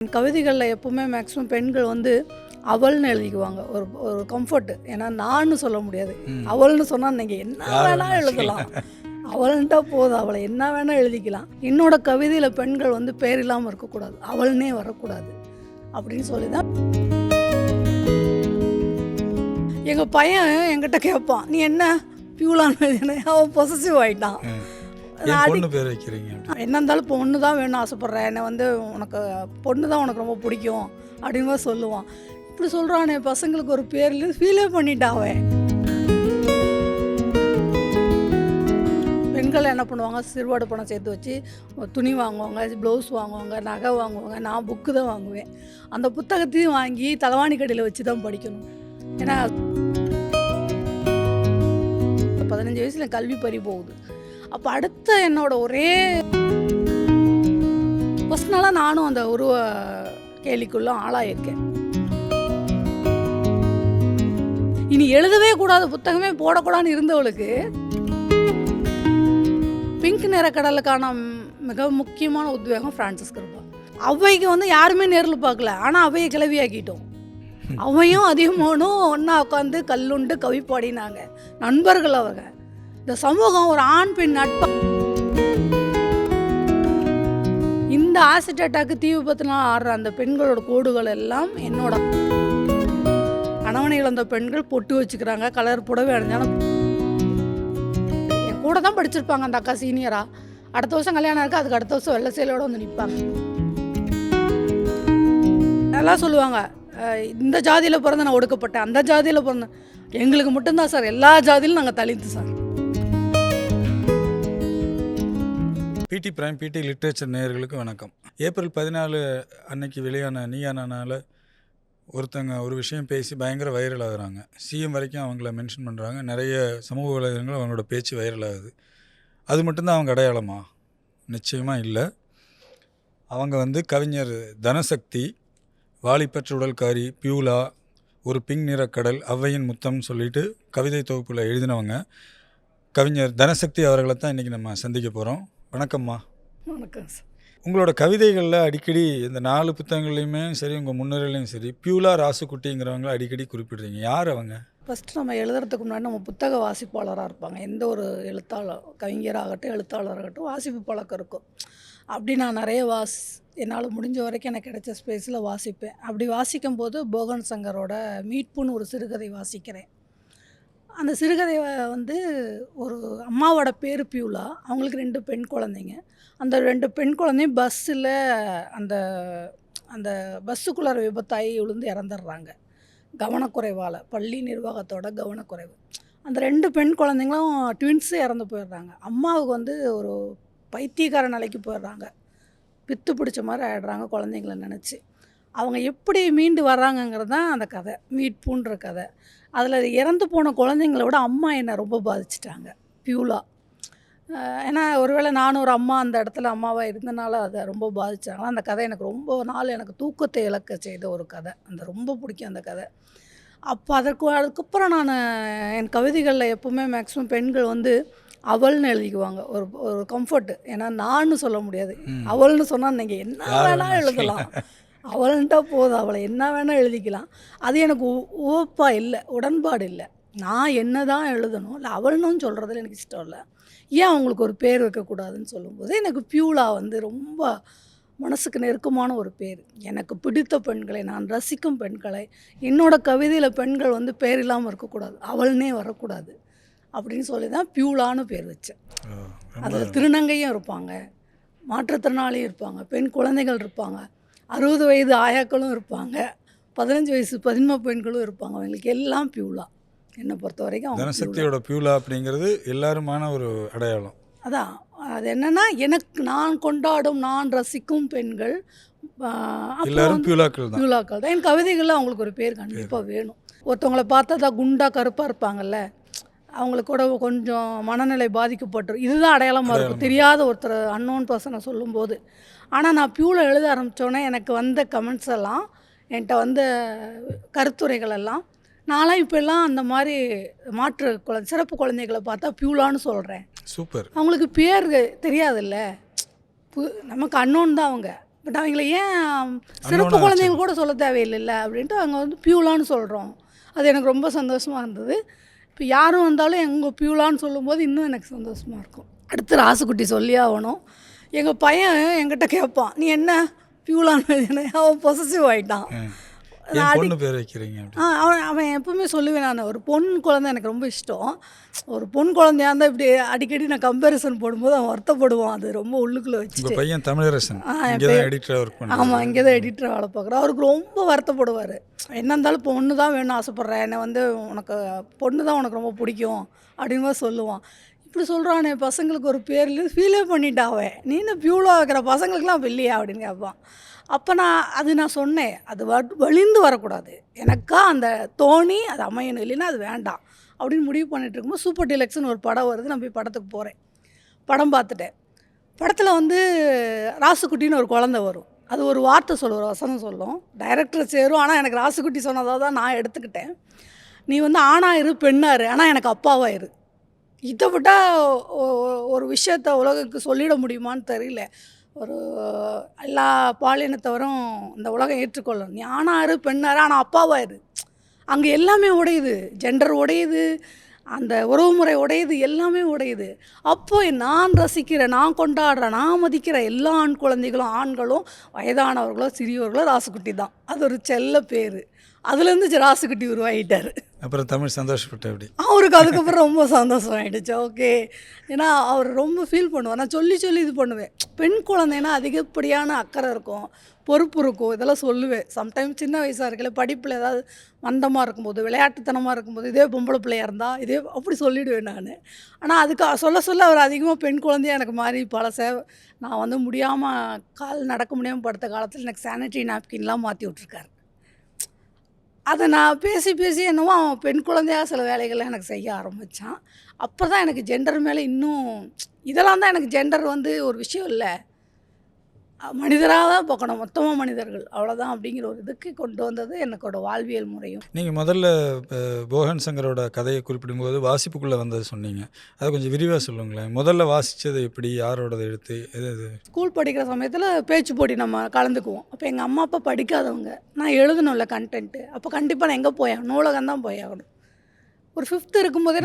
கவிதைகளில் எப்பவுமே மேக்ஸிமம் பெண்கள் வந்து அவள்னு எழுதிக்குவாங்க. ஒரு ஒரு கம்ஃபர்ட். ஏன்னா நான்னு சொல்ல முடியாது. அவள்னு சொன்னால் நீங்கள் என்ன வேணால் எழுதலாம். அவள்ன்ட்டா போதும், அவளை என்ன வேணால் எழுதிக்கலாம். என்னோட கவிதையில் பெண்கள் வந்து பேர் இல்லாமல் இருக்கக்கூடாது, அவள்னே வரக்கூடாது அப்படின்னு சொல்லி தான் எங்கள் பையன் என்கிட்ட கேட்பான், நீ என்ன பியூலான்னு எழுதின? அவன் பொசசிவ் ஆகிட்டான். என்ன இருந்தாலும் பொண்ணு தான் வேணும் ஆசைப்பட்றேன், என்னை வந்து உனக்கு பொண்ணு தான் உனக்கு ரொம்ப பிடிக்கும் அப்படின்னு சொல்லுவான். இப்படி சொல்கிறான், என் பசங்களுக்கு ஒரு பேர்ல ஃபீலே பண்ணிட்டான். பெண்கள் என்ன பண்ணுவாங்க, சிறுவாடு பணம் சேர்த்து வச்சு துணி வாங்குவாங்க, ப்ளவுஸ் வாங்குவாங்க, நகை வாங்குவாங்க. நான் புக்கு தான் வாங்குவேன். அந்த புத்தகத்தையும் வாங்கி தலைவாணி கடையில் வச்சு தான் படிக்கணும். ஏன்னா 15 வயசில் கல்வி பறி போகுது. அப்போ அடுத்த என்னோட ஒரே பர்சனலாக நானும் அந்த உருவ கேலிக்குள்ள ஆளாயிருக்கேன். இனி எழுதவே கூடாது, புத்தகமே போடக்கூடாதுன்னு இருந்தவளுக்கு பிங்க் நிற கடலுக்கான மிக முக்கியமான உத்வேகம் பிரான்சிஸ் கிருபா. அவைக்கு வந்து யாருமே நேரில் பார்க்கல, ஆனால் அவையை கிளவியாக்கிட்டோம். அவையும் அதிகமானும் ஒன்றா உட்காந்து கல்லுண்டு கவி பாடினாங்க. நண்பர்கள் அவங்க. இந்த சமூகம் ஒரு ஆண் பெண் நட்பு. இந்த ஆசிட் அட்டாக்கு தீ விபத்துலாம் ஆடுற அந்த பெண்களோட கோடுகள் எல்லாம் என்னோட கணவனை இழந்த பெண்கள் பொட்டு வச்சுக்கிறாங்க, கலர் புடவை அடைஞ்சாலும் என் கூட தான் படிச்சிருப்பாங்க. அந்த அக்கா சீனியரா, அடுத்த வருஷம் கல்யாணம் இருக்குது, அதுக்கு அடுத்த வருஷம் வெள்ளை சேலையோடு வந்து நிற்பாங்க. எல்லாம் சொல்லுவாங்க, இந்த ஜாதியில் பிறந்த நான் ஒடுக்கப்பட்டேன், அந்த ஜாதியில் பிறந்தேன். எங்களுக்கு மட்டும்தான் சார், எல்லா ஜாதியிலும் நாங்கள் தலித்து சார். பிடி பிரைம் பிடி லிட்ரேச்சர் நேயர்களுக்கு வணக்கம். ஏப்ரல் 14 அன்னைக்கு வெளியான நீயானால ஒருத்தங்க ஒரு விஷயம் பேசி பயங்கர வைரல் ஆகுறாங்க. சிஎம் வரைக்கும் அவங்கள மென்ஷன் பண்ணுறாங்க. நிறைய சமூக வலைதளங்கள் அவங்களோட பேச்சு வைரல் ஆகுது. அது மட்டும்தான் அவங்க அடையாளமா? நிச்சயமாக இல்லை. அவங்க வந்து கவிஞர் தனசக்தி, வாலிபற்ற உடல்காரி, பியூலா, ஒரு பிங்க் நிற கடல், ஔவையின் முத்தம்னு சொல்லிட்டு கவிதை தொகுப்பில் எழுதினவங்க. கவிஞர் தனசக்தி அவர்களை தான் இன்றைக்கி நம்ம சந்திக்க போகிறோம். வணக்கம்மா. வணக்கம் சார். உங்களோட கவிதைகளில் அடிக்கடி இந்த 4 புத்தகங்கள்லையுமே சரி, உங்கள் முன்னுரையிலையும் சரி, பியூலா ராசுக்குட்டிங்கிறவங்கள அடிக்கடி குறிப்பிடுறீங்க. யார் அவங்க? ஃபஸ்ட்டு நம்ம எழுதுறதுக்கு முன்னாடி நம்ம புத்தக வாசிப்பாளராக இருப்பாங்க. எந்த ஒரு எழுத்தாளர், கவிஞராகட்டும் எழுத்தாளராகட்டும், வாசிப்பு பழக்கம் இருக்கும். அப்படி நான் நிறைய என்னால் முடிஞ்ச வரைக்கும் எனக்கு கிடைச்ச ஸ்பேஸில் வாசிப்பேன். அப்படி வாசிக்கும் போது போகன் சங்கரோட மீட்புன்னு ஒரு சிறுகதை வாசிக்கிறேன். அந்த சிறுகதை வந்து ஒரு அம்மாவோட பேர் பியூலா, அவங்களுக்கு 2 பெண் குழந்தைங்க. அந்த 2 பெண் குழந்தையும் பஸ்ஸில் அந்த அந்த பஸ்ஸுக்குள்ளார விபத்தாகி விழுந்து இறந்துடுறாங்க கவனக்குறைவால். பள்ளி நிர்வாகத்தோட கவனக்குறைவு. அந்த 2 பெண் குழந்தைங்களும் ட்வின்ஸு இறந்து போயிடுறாங்க. அம்மாவுக்கு வந்து ஒரு பைத்தியக்கார நிலைக்கு போயிடுறாங்க. பித்து பிடிச்ச மாதிரி ஆகிடுறாங்க குழந்தைங்கள நினச்சி. அவங்க எப்படி மீண்டு வர்றாங்கங்கிறது தான் அந்த கதை, மீட்புன்ற கதை. அதில் இறந்து போன குழந்தைங்கள விட அம்மா என்னை ரொம்ப பாதிச்சிட்டாங்க, பியூலா. ஏன்னா ஒருவேளை நானும் ஒரு அம்மா அந்த இடத்துல அம்மாவாக இருந்தனால அதை ரொம்ப பாதித்தாங்க. அந்த கதை எனக்கு ரொம்ப நாள் எனக்கு தூக்கத்தை இழக்க செய்த ஒரு கதை. அந்த ரொம்ப பிடிக்கும் அந்த கதை. அப்போ அதுக்கப்புறம் நான் என் கவிதைகளில் எப்போவுமே மேக்ஸிமம் பெண்கள் வந்து அவள்னு எழுதிக்குவாங்க. ஒரு ஒரு கம்ஃபர்ட். ஏன்னா நான்னு சொல்ல முடியாது. அவள்னு சொன்னால் நீங்கள் என்ன வேணால் எழுதலாம். அவள்ன்ட்டா போதும், அவளை என்ன வேணால் எழுதிக்கலாம். அது எனக்கு ஓப்பாக இல்லை, உடன்பாடு இல்லை. நான் என்ன தான் எழுதணும், இல்லை அவள்னு சொல்கிறதுல எனக்கு இஷ்டம் இல்லை. ஏன் அவங்களுக்கு ஒரு பேர் வைக்கக்கூடாதுன்னு சொல்லும்போது எனக்கு பியூலா வந்து ரொம்ப மனசுக்கு நெருக்கமான ஒரு பேர். எனக்கு பிடித்த பெண்களை, நான் ரசிக்கும் பெண்களை, என்னோடய கவிதையில் பெண்கள் வந்து பேர் இல்லாமல் இருக்கக்கூடாது, அவள்னே வரக்கூடாது அப்படின்னு சொல்லி தான் பியூலான்னு பேர் வச்சேன். அதில் திருநங்கையும் இருப்பாங்க, மாற்றுத்திறனாளியும் இருப்பாங்க, பெண் குழந்தைகள் இருப்பாங்க, 60 வயது ஆயாக்களும் இருப்பாங்க, 15 வயசு பதின்ம பெண்களும் இருப்பாங்க. அவங்களுக்கு எல்லாம் பியூலா. என்னை பொறுத்த வரைக்கும் தனசக்தியோட பியூலா அப்படிங்கிறது எல்லாருமான ஒரு அடையாளம். அதான் அது என்னென்னா, எனக்கு நான் கொண்டாடும், நான் ரசிக்கும் பெண்கள் எல்லாரும் பியூலாக்கள் தான். என் கவிதைகளில் அவங்களுக்கு ஒரு பேர் கண்டிப்பாக வேணும். ஒருத்தவங்களை பார்த்தா தான் குண்டாக கருப்பாக இருப்பாங்கல்ல, அவங்களுக்கு கூட கொஞ்சம் மனநிலை பாதிக்கப்பட்டுரும். இதுதான் அடையாளமாக இருக்கும். தெரியாத ஒருத்தர் அன்னோன் பர்சனை சொல்லும்போது. ஆனால் நான் பியூலா எழுத ஆரம்பித்தோன்னே எனக்கு வந்த கமெண்ட்ஸ் எல்லாம், என்கிட்ட வந்த கருத்துரைகள் எல்லாம், நான்லாம் இப்போல்லாம் அந்த மாதிரி சிறப்பு குழந்தைகளை பார்த்தா பியூலான்னு சொல்கிறேன். சூப்பர். அவங்களுக்கு பேர் தெரியாதுல்ல, நமக்கு அன்னோன் தான் அவங்க. பட் அவங்கள ஏன் சிறப்பு அன்னோனா குழந்தைங்க கூட சொல்ல தேவையில்லைல்ல அப்படின்ட்டு அங்கே வந்து பியூலான்னு சொல்கிறோம். அது எனக்கு ரொம்ப சந்தோஷமாக இருந்தது. இப்போ யாரும் வந்தாலும் எங்கள் பியூலான்னு சொல்லும்போது இன்னும் எனக்கு சந்தோஷமாக இருக்கும். அடுத்து ராசுக்குட்டி சொல்லியே ஆகணும். எங்கள் பையன் என்கிட்ட கேட்பான், நீ என்ன பியூலான்னு? அவன் பொசசிவ் ஆகிட்டான். என் பொண்ணு பேர் வைக்கிறீங்க அப்படி. அவன் அவன் எப்பவுமே சொல்லுவேன், நான் ஒரு பொன் குழந்தை எனக்கு ரொம்ப இஷ்டம். ஒரு பொன் குழந்தையா இருந்தால் இப்படி அடிக்கடி நான் கம்பேரிசன் போடும்போது அவன் வருத்தப்படுவான். அது ரொம்ப உள்ளுக்குள்ளே உங்கள் வச்சுட்டு. பையன் தமிழரசன் என் இங்கே தான் எடிட்டராக ஒர்க் பண்ணுறாங்க. ஆமாம், இங்கே தான் எடிட்டர் வேலை பார்க்குறோம். அவருக்கு ரொம்ப வருத்தப்படுவார். என்ன இருந்தாலும் பொண்ணு தான் வேணும்னு ஆசைப்பட்றேன், என்னை வந்து உனக்கு பொண்ணு தான் உனக்கு ரொம்ப பிடிக்கும் அப்படின்னு மாதிரி சொல்லுவான். இப்படி சொல்கிறானே பசங்களுக்கு ஒரு பேரில் ஃபீலே பண்ணிட்டாவே, நீ என்ன பியூலாக வைக்கிற பசங்களுக்குலாம் இல்லையா அப்படின்னு கேட்பான். அப்போ நான் சொன்னேன், அது வழிந்து வரக்கூடாது, எனக்கா அந்த தோணி அது அமையணும், இல்லைன்னா அது வேண்டாம் அப்படின்னு முடிவு பண்ணிட்டு இருக்கும்போது சூப்பர் டீலக்ஸ்னு ஒரு படம் வருது. நான் போய் படத்துக்கு போகிறேன். படம் பார்த்துட்டேன். படத்தில் வந்து ராசுக்குட்டின்னு ஒரு குழந்தை வரும். அது ஒரு வார்த்தை சொல்லும், ஒரு வசனம் சொல்லும். டைரக்டர் சேரும். ஆனால் எனக்கு ராசுக்குட்டி சொன்னதாக தான் நான் எடுத்துக்கிட்டேன். நீ வந்து ஆணாயிரு பெண்ணாரு, ஆனால் எனக்கு அப்பாவாயிரு. இதை விட்டால் ஒரு விஷயத்த உலகுக்கு சொல்லிட முடியுமான்னு தெரியல. ஒரு எல்லா பாலினத்தவரும் இந்த உலகம் ஏற்றுக்கொள்ளணும். நீ ஆணாரு பெண்ணாரு, ஆனால் அப்பாவாயிரு. அங்கே எல்லாமே உடையுது, ஜெண்டர் உடையுது, அந்த உறவுமுறை உடையுது, எல்லாமே உடையுது. அப்போ நான் ரசிக்கிற, நான் கொண்டாடுற, நான் மதிக்கிற எல்லா ஆண் குழந்தைகளும், ஆண்களும், வயதானவர்களோ சிறியவர்களோ ராசுக்குட்டி தான். அது ஒரு செல்ல பேர். அதுலேருந்து ராசுக்குட்டி உருவாகிட்டார். அப்புறம் தமிழ் சந்தோஷப்பட்ட அப்படி அவருக்கு அதுக்கப்புறம் ரொம்ப சந்தோஷம் ஆகிடுச்சு. ஓகே, ஏன்னா அவர் ரொம்ப ஃபீல் பண்ணுவார். நான் சொல்லி இது பண்ணுவேன். பெண் குழந்தைன்னா அதிகப்படியான அக்கறை இருக்கும், பொறுப்பு இருக்கும், இதெல்லாம் சொல்லுவேன். சம்டைம்ஸ் சின்ன வயசாக இருக்கல, படிப்பில் ஏதாவது மந்தமாக இருக்கும்போது, விளையாட்டுத்தனமாக இருக்கும்போது, இதே பொம்பளை பிள்ளையாக இருந்தால் இதே அப்படி சொல்லிவிடுவேன் நான். ஆனால் அதுக்கு சொல்ல அவர் அதிகமாக பெண் குழந்தையாக எனக்கு மாறி நான் வந்து முடியாமல் கால் நடக்க முடியாமல் படுத்த காலத்தில் எனக்கு சானிட்டரி நாப்கின்லாம் மாற்றி விட்ருக்காரு. அதை நான் பேசி என்னவோ அவன் பெண் குழந்தையாக சில வேலைகளை எனக்கு செய்ய ஆரம்பித்தான். அப்போ தான் எனக்கு ஜெண்டர் மேலே இன்னும் இதெல்லாம் தான் எனக்கு ஜெண்டர் வந்து ஒரு விஷயம் இல்லை, மனிதராக தான் பார்க்கணும், மொத்தமாக மனிதர்கள் அவ்வளோதான் அப்படிங்கிற ஒரு இதுக்கு கொண்டு வந்தது என்னோட வாழ்வியல் முறையும். நீங்கள் முதல்ல போகன் சங்கரோட கதையை குறிப்பிடும்போது வாசிப்புக்குள்ளே வந்தது சொன்னீங்க. அதை கொஞ்சம் விரிவாக சொல்லுங்களேன். முதல்ல வாசித்தது எப்படி, யாரோடது எழுத்து, எது? ஸ்கூல் படிக்கிற சமயத்தில் பேச்சு போட்டி நம்ம கலந்துக்குவோம். அப்போ எங்கள் அம்மா அப்பா படிக்காதவங்க, நான் எழுதணும்ல கண்டென்ட்டு. அப்போ கண்டிப்பாக நான் எங்கே போயாகணும், நூலகம் தான் போயாகணும். ஒரு 5th இருக்கும்போதே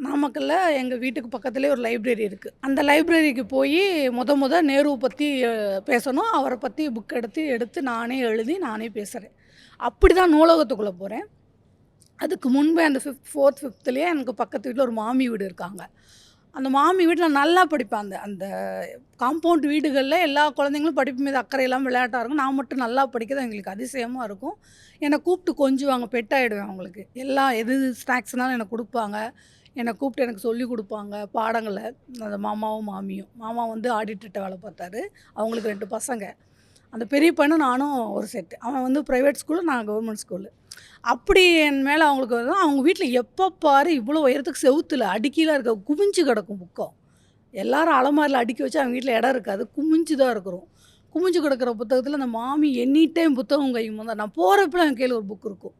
நாமக்கல்ல எங்கள் வீட்டுக்கு பக்கத்துலேயே ஒரு லைப்ரரி இருக்குது. அந்த லைப்ரரிக்கு போய் முத நேரு பற்றி பேசணும், அவரை பற்றி புக் எடுத்து நானே எழுதி நானே பேசுகிறேன். அப்படி தான் நூலகத்துக்குள்ளே போகிறேன். அதுக்கு முன்பே அந்த 4th 5thலேயே எனக்கு பக்கத்து வீட்டில் ஒரு மாமி வீடு இருக்காங்க. அந்த மாமி வீட்டில் நல்லா படிப்பேன். அந்த காம்பவுண்ட் வீடுகளில் எல்லா குழந்தைங்களும் படிப்பு மீது அக்கறை இல்லாமல் விளையாட்டாக இருக்கும். நான் மட்டும் நல்லா படிக்கிறது எங்களுக்கு அதிசயமாக இருக்கும். என்னை கூப்பிட்டு கொஞ்சுவாங்க, பெட்டாகிடுவேன் அவங்களுக்கு. எது ஸ்நாக்ஸ்னாலும் எனக்கு கொடுப்பாங்க. என்னை கூப்பிட்டு எனக்கு சொல்லிக் கொடுப்பாங்க பாடங்களை. அந்த மாமாவும் மாமியும். மாமா வந்து ஆடிட்டர்கிட்ட வேலை பார்த்தாரு. அவங்களுக்கு 2 பசங்க. அந்த பெரிய பையனும் நானும் ஒரு செட்டு. அவன் வந்து ப்ரைவேட் ஸ்கூலு, நான் கவர்மெண்ட் ஸ்கூலு. அப்படி என் மேலே அவங்களுக்கு வந்து அவங்க வீட்டில் எப்போ பாரு இவ்வளோ உயரத்துக்கு செவுத்துல அடுக்கிலாம் இருக்க குமிஞ்சு கிடக்கும் புக்கம். எல்லாரும் அலமாரியில் அடுக்கி வச்சு அவங்க வீட்டில் இடம் இருக்காது, குமிஞ்சு தான் இருக்கிறோம். குமிஞ்சு கிடக்கிற புத்தகத்தில் அந்த மாமி எனி டைம் புத்தகம் கையும் தான். நான் போகிறப்பெல்லாம் என் கையில் ஒரு புக் இருக்கும்.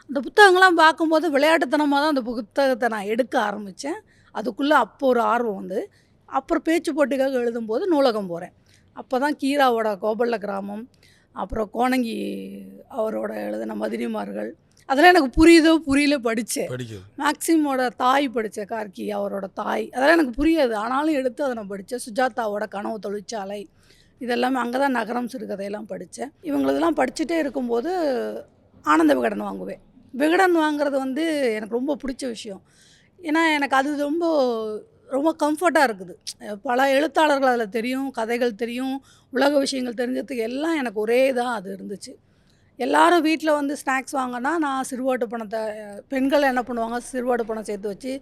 அந்த புத்தகங்கள்லாம் பார்க்கும்போது விளையாட்டுத்தனமாக தான் அந்த புத்தகத்தை நான் எடுக்க ஆரம்பித்தேன். அதுக்குள்ளே அப்போ ஒரு ஆர்வம் வந்து அப்புறம் பேச்சு போட்டிக்காக எழுதும்போது நூலகம் போகிறேன். அப்போ தான் கீராவோட கோபல்ல கிராமம், அப்புறம் கோணங்கி அவரோட எழுதின மதினிமார்கள், அதெல்லாம் எனக்கு புரியல படித்தேன். மேக்சிமோட தாய் படித்தேன், கார்கி அவரோட தாய், அதெல்லாம் எனக்கு புரியாது. ஆனாலும் எடுத்து அதை நான் படித்தேன். சுஜாதாவோட கனவு தொழிற்சாலை, இதெல்லாமே அங்கே தான் நகரம் சிறுகதையெல்லாம் படித்தேன். இவங்களதெல்லாம் படிச்சுட்டே இருக்கும்போது ஆனந்த விகடன் வாங்குவேன். விகடன் வாங்குறது வந்து எனக்கு ரொம்ப பிடிச்ச விஷயம். ஏன்னா எனக்கு அது ரொம்ப ரொம்ப கம்ஃபர்ட்டாக இருக்குது. பல எழுத்தாளர்கள் அதில் தெரியும், கதைகள் தெரியும், உலக விஷயங்கள் தெரிஞ்சதுக்கு எல்லாம் எனக்கு ஒரே தான் அது இருந்துச்சு. எல்லாரும் வீட்டில் வந்து ஸ்நாக்ஸ் வாங்கினா நான் சிறுவாட்டு பணத்தை, பெண்கள் என்ன பண்ணுவாங்க, சிறுவாட்டு பணம் சேர்த்து வச்சு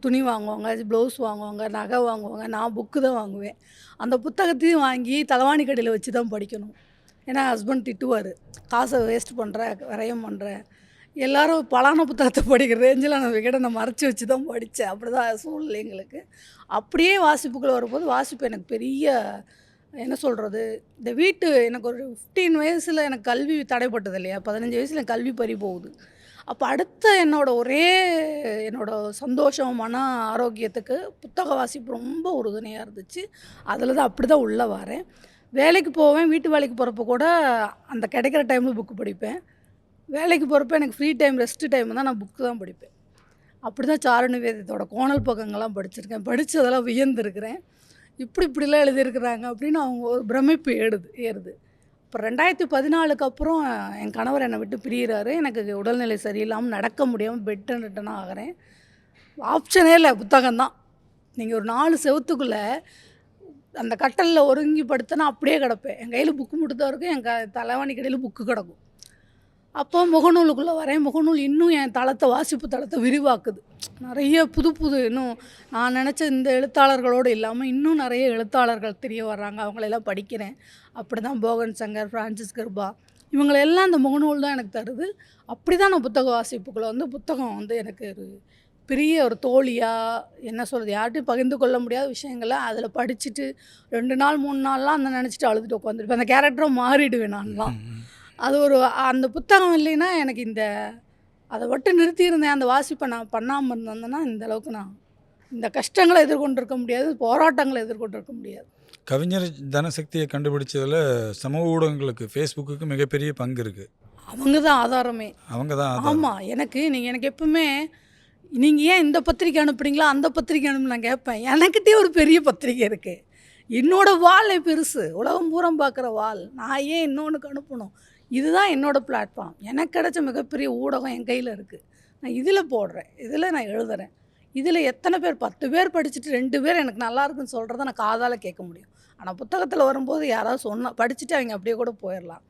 துணி வாங்குவாங்க, ப்ளவுஸ் வாங்குவாங்க, நகை வாங்குவாங்க. நான் புக்கு தான் வாங்குவேன். அந்த புத்தகத்தையும் வாங்கி தலைவாணி கடையில் வச்சு தான் படிக்கணும். ஏன்னா ஹஸ்பண்ட் திட்டுவார், காசை வேஸ்ட் பண்ணுற, விரயம் பண்ணுற. எல்லோரும் பலான புத்தகத்தை படிக்கிற ரேஞ்சில் நான் விகடனை மறைச்சி வச்சு தான் படித்தேன். அப்படி தான் சூழ்நிலை எங்களுக்கு. அப்படியே வாசிப்புக்குள்ளே வரும்போது வாசிப்பு எனக்கு பெரிய என்ன சொல்கிறது, இந்த எனக்கு ஒரு 15 வயசில் எனக்கு கல்வி தடைப்பட்டது இல்லையா, 15 வயசில் எனக்கு கல்வி பறி போகுது. அப்போ அடுத்த என்னோட சந்தோஷம், மன ஆரோக்கியத்துக்கு புத்தக வாசிப்பு ரொம்ப உறுதுணையாக இருந்துச்சு. அதில் தான் அப்படி தான் உள்ளே வரேன். வேலைக்கு போவேன், வீட்டு வேலைக்கு போகிறப்ப கூட அந்த கிடைக்கிற டைமில் புக்கு படிப்பேன். வேலைக்கு போகிறப்ப எனக்கு ஃப்ரீ டைம், ரெஸ்ட் டைம் தான் நான் புக்கு தான் படிப்பேன். அப்படி தான் சாரு நிவேதிதோட கோணல் பக்கங்கள்லாம் படிச்சிருக்கேன். படிச்சதெல்லாம் வியந்திருக்கிறேன். இப்படிலாம் எழுதியிருக்கிறாங்க அப்படின்னு அவங்க ஒரு பிரமிப்பு ஏறுது. இப்போ 2014க்கு அப்புறம் என் கணவர் என்னை விட்டு பிரியிறாரு. எனக்கு உடல்நிலை சரியில்லாமல் நடக்க முடியாமல் பெட்டனாக ஆகிறேன். ஆப்ஷனே இல்லை, புத்தகம் தான். நீங்கள் ஒரு 4 செவுத்துக்குள்ளே அந்த கட்டலில் ஒருங்கி படுத்தனா அப்படியே கிடப்பேன். என் கையில் புக்கு மட்டும் தான் இருக்கும். என் தலைவாணிக்கு இடையில புக்கு கிடக்கும். அப்போ முகநூலுக்குள்ளே வரேன். முகநூல் இன்னும் என் வாசிப்பு தளத்தை விரிவாக்குது. நிறைய புது இன்னும் நான் நினச்ச இந்த எழுத்தாளர்களோடு இல்லாமல் இன்னும் நிறைய எழுத்தாளர்கள் தெரிய வர்றாங்க. அவங்களெல்லாம் படிக்கிறேன். அப்படி தான் போகன் சங்கர், ஃப்ரான்சிஸ் கிருபா இவங்களெல்லாம் இந்த முகநூல் தான் எனக்கு தருது. அப்படி தான் நான் புத்தக வாசிப்புக்குள்ளே வந்து புத்தகம் வந்து எனக்கு ஒரு பெரிய ஒரு தோழியாக என்ன சொல்கிறது, யார்கிட்டையும் பகிர்ந்து கொள்ள முடியாத விஷயங்களை அதில் படிச்சுட்டு 2 நாள் 3 நாள்லாம் அந்த நினச்சிட்டு அழுதுட்டு உட்காந்துருப்பேன். அந்த கேரக்டரும் மாறிடுவேன் நான்லாம். அது ஒரு அந்த புத்தகம் இல்லைன்னா எனக்கு அதை மட்டும் நிறுத்தியிருந்தேன், அந்த வாசிப்பை நான் பண்ணாமல் இருந்தேன்னா இந்த அளவுக்கு நான் இந்த கஷ்டங்களை எதிர்கொண்டிருக்க முடியாது, போராட்டங்களை எதிர்கொண்டிருக்க முடியாது. கவிஞர் தனசக்தியை கண்டுபிடிச்சதில் சமூக ஊடகங்களுக்கு, ஃபேஸ்புக்கு மிகப்பெரிய பங்கு இருக்குது. அவங்க தான் ஆதாரமே. அவங்க தான் ஆமாம். எனக்கு எப்பவுமே நீங்கள் ஏன் இந்த பத்திரிக்கை அனுப்புறீங்களா அந்த பத்திரிக்கை நான் கேட்பேன். எனக்கிட்டே ஒரு பெரிய பத்திரிக்கை இருக்குது. என்னோடய வாழை பெருசு, உலகம் பூரம் பார்க்குற வாள். நான் ஏன் இன்னொன்றுக்கு அனுப்பணும்? இதுதான் என்னோடய பிளாட்ஃபார்ம். எனக்கு கிடைச்ச மிகப்பெரிய ஊடகம் என் கையில் இருக்குது. நான் இதில் போடுறேன், இதில் நான் எழுதுகிறேன். இதில் எத்தனை பேர் 10 பேர் படிச்சுட்டு 2 பேர் எனக்கு நல்லா இருக்குன்னு சொல்கிறத நான் காதால் கேட்க முடியும். ஆனால் புத்தகத்தில் வரும்போது யாராவது படிச்சுட்டு அவங்க அப்படியே கூட போயிடலாம்.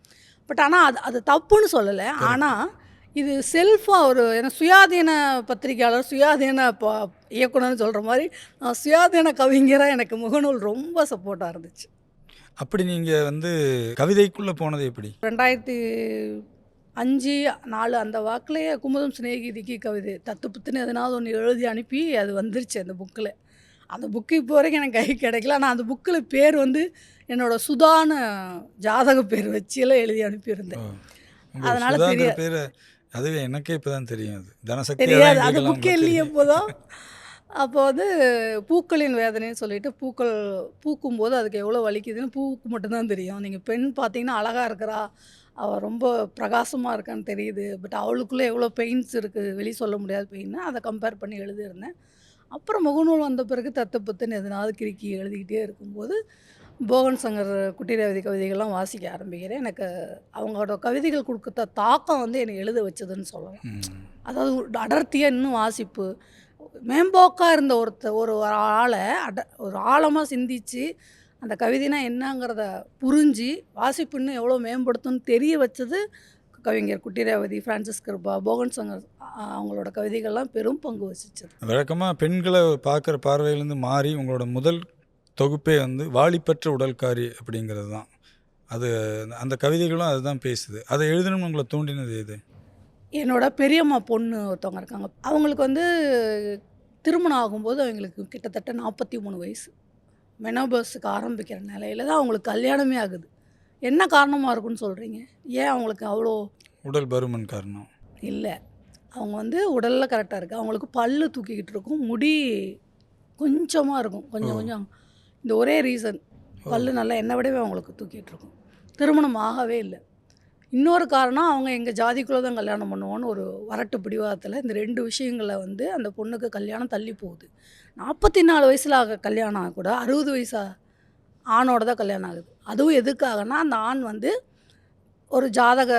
பட் ஆனால் அது தப்புன்னு சொல்லலை. ஆனால் இது செல்ஃபாக ஒரு சுயாதீன பத்திரிகையாளர், சுயாதீன இயக்குனர்னு சொல்கிற மாதிரி நான் சுயாதீன கவிஞராக எனக்கு முகநூல் ரொம்ப சப்போர்ட்டாக இருந்துச்சு. அப்படி நீங்கள் வந்து கவிதைக்குள்ளே போனது எப்படி? 2005, 4 அந்த வாக்கிலேயே குமுதம் சிநேகிதிக்கு கவிதை தத்துப்புத்துன்னு எதனாவது ஒன்று எழுதி அனுப்பி அது வந்துருச்சு அந்த புக்கில். அந்த புக்கு இப்போ வரைக்கும் எனக்கு கை கிடைக்கல. ஆனால் அந்த புக்கில் பேர் வந்து என்னோடய சுதான ஜாதக பேர் வச்சியெல்லாம் எழுதி அனுப்பியிருந்தேன். அதனால் பேர் அதுவே எனக்கே இப்போ தான் தெரியும். அது தனசக்தி தெரியாது, அது புக்கே இல்லையே. இப்போதான் அப்போ வந்து பூக்களின் வேதனைன்னு சொல்லிட்டு பூக்கள் பூக்கும்போது அதுக்கு எவ்வளோ வலிக்குதுன்னு பூவுக்கு மட்டும்தான் தெரியும். நீங்கள் பெண் பார்த்தீங்கன்னா அழகாக இருக்கிறா, அவள் ரொம்ப பிரகாசமாக இருக்கான்னு தெரியுது. பட் அவளுக்குள்ளே எவ்வளோ பெயின்ஸ் இருக்குது, வெளியே சொல்ல முடியாத பெயின்னு அதை கம்பேர் பண்ணி எழுதியிருந்தேன். அப்புறம் முகநூல் வந்த பிறகு தத்துப்பத்துன்னு எதனாவது கிறுக்கி எழுதிக்கிட்டே இருக்கும்போது போகன் சங்கர், குட்டிரேவதி கவிதைகள்லாம் வாசிக்க ஆரம்பிக்கிறேன். எனக்கு அவங்களோட கவிதைகள் கொடுத்த தாக்கம் வந்து என்னை எழுத வச்சதுன்னு சொல்லலாம். அதாவது அடர்த்தியாக இன்னும் வாசிப்பு மேம்போக்காக இருந்த ஒரு ஆளை ஒரு ஆழமாக சிந்தித்து அந்த கவிதைனா என்னங்கிறத புரிஞ்சு வாசிப்பு இன்னும் எவ்வளோ மேம்படுத்தும்னு தெரிய வச்சது கவிஞர் குட்டிரேவதி, ஃப்ரான்சிஸ் கிருபா, போகன் சங்கர் அவங்களோட கவிதைகள்லாம் பெரும் பங்கு வசிச்சது. வழக்கமாக பெண்களை பார்க்குற பார்வையிலேருந்து மாறி உங்களோட முதல் தொகுப்பே வந்து வாலிப்பற்ற உடல்காரி அப்படிங்கிறது தான். அது அந்த கவிதைகளும் அதுதான் பேசுது. அதை எழுதணும்னு உங்களை தூண்டினது எது? என்னோட பெரியம்மா பொண்ணு ஒருத்தவங்க இருக்காங்க. அவங்களுக்கு வந்து திருமணம் ஆகும்போது அவங்களுக்கு கிட்டத்தட்ட 43 வயசு. மெனோபர்ஸுக்கு ஆரம்பிக்கிற நிலையில தான் அவங்களுக்கு கல்யாணமே ஆகுது. என்ன காரணமாக இருக்குன்னு சொல்கிறீங்க? ஏன் அவங்களுக்கு அவ்வளோ? உடல் பருமன் காரணம் இல்லை, அவங்க வந்து உடலில் கரெக்டாக இருக்குது. அவங்களுக்கு பல்லு தூக்கிக்கிட்டு இருக்கும், முடி கொஞ்சமாக இருக்கும், கொஞ்சம். இந்த ஒரே ரீசன், பல்லு நல்லா என்னை விடவே அவங்களுக்கு தூக்கிட்டு இருக்கும். திருமணம் ஆகவே இல்லை. இன்னொரு காரணம், அவங்க எங்கள் ஜாதிக்குள்ளே தான் கல்யாணம் பண்ணுவோன்னு ஒரு வரட்டு பிடிவாதத்தில் இந்த 2 விஷயங்களில் வந்து அந்த பொண்ணுக்கு கல்யாணம் தள்ளி போகுது. 44 வயசில் கல்யாணம் கூட 60 வயசா ஆணோட தான் கல்யாணம் ஆகுது. அதுவும் எதுக்காகனா, அந்த ஆண் வந்து ஒரு ஜாதக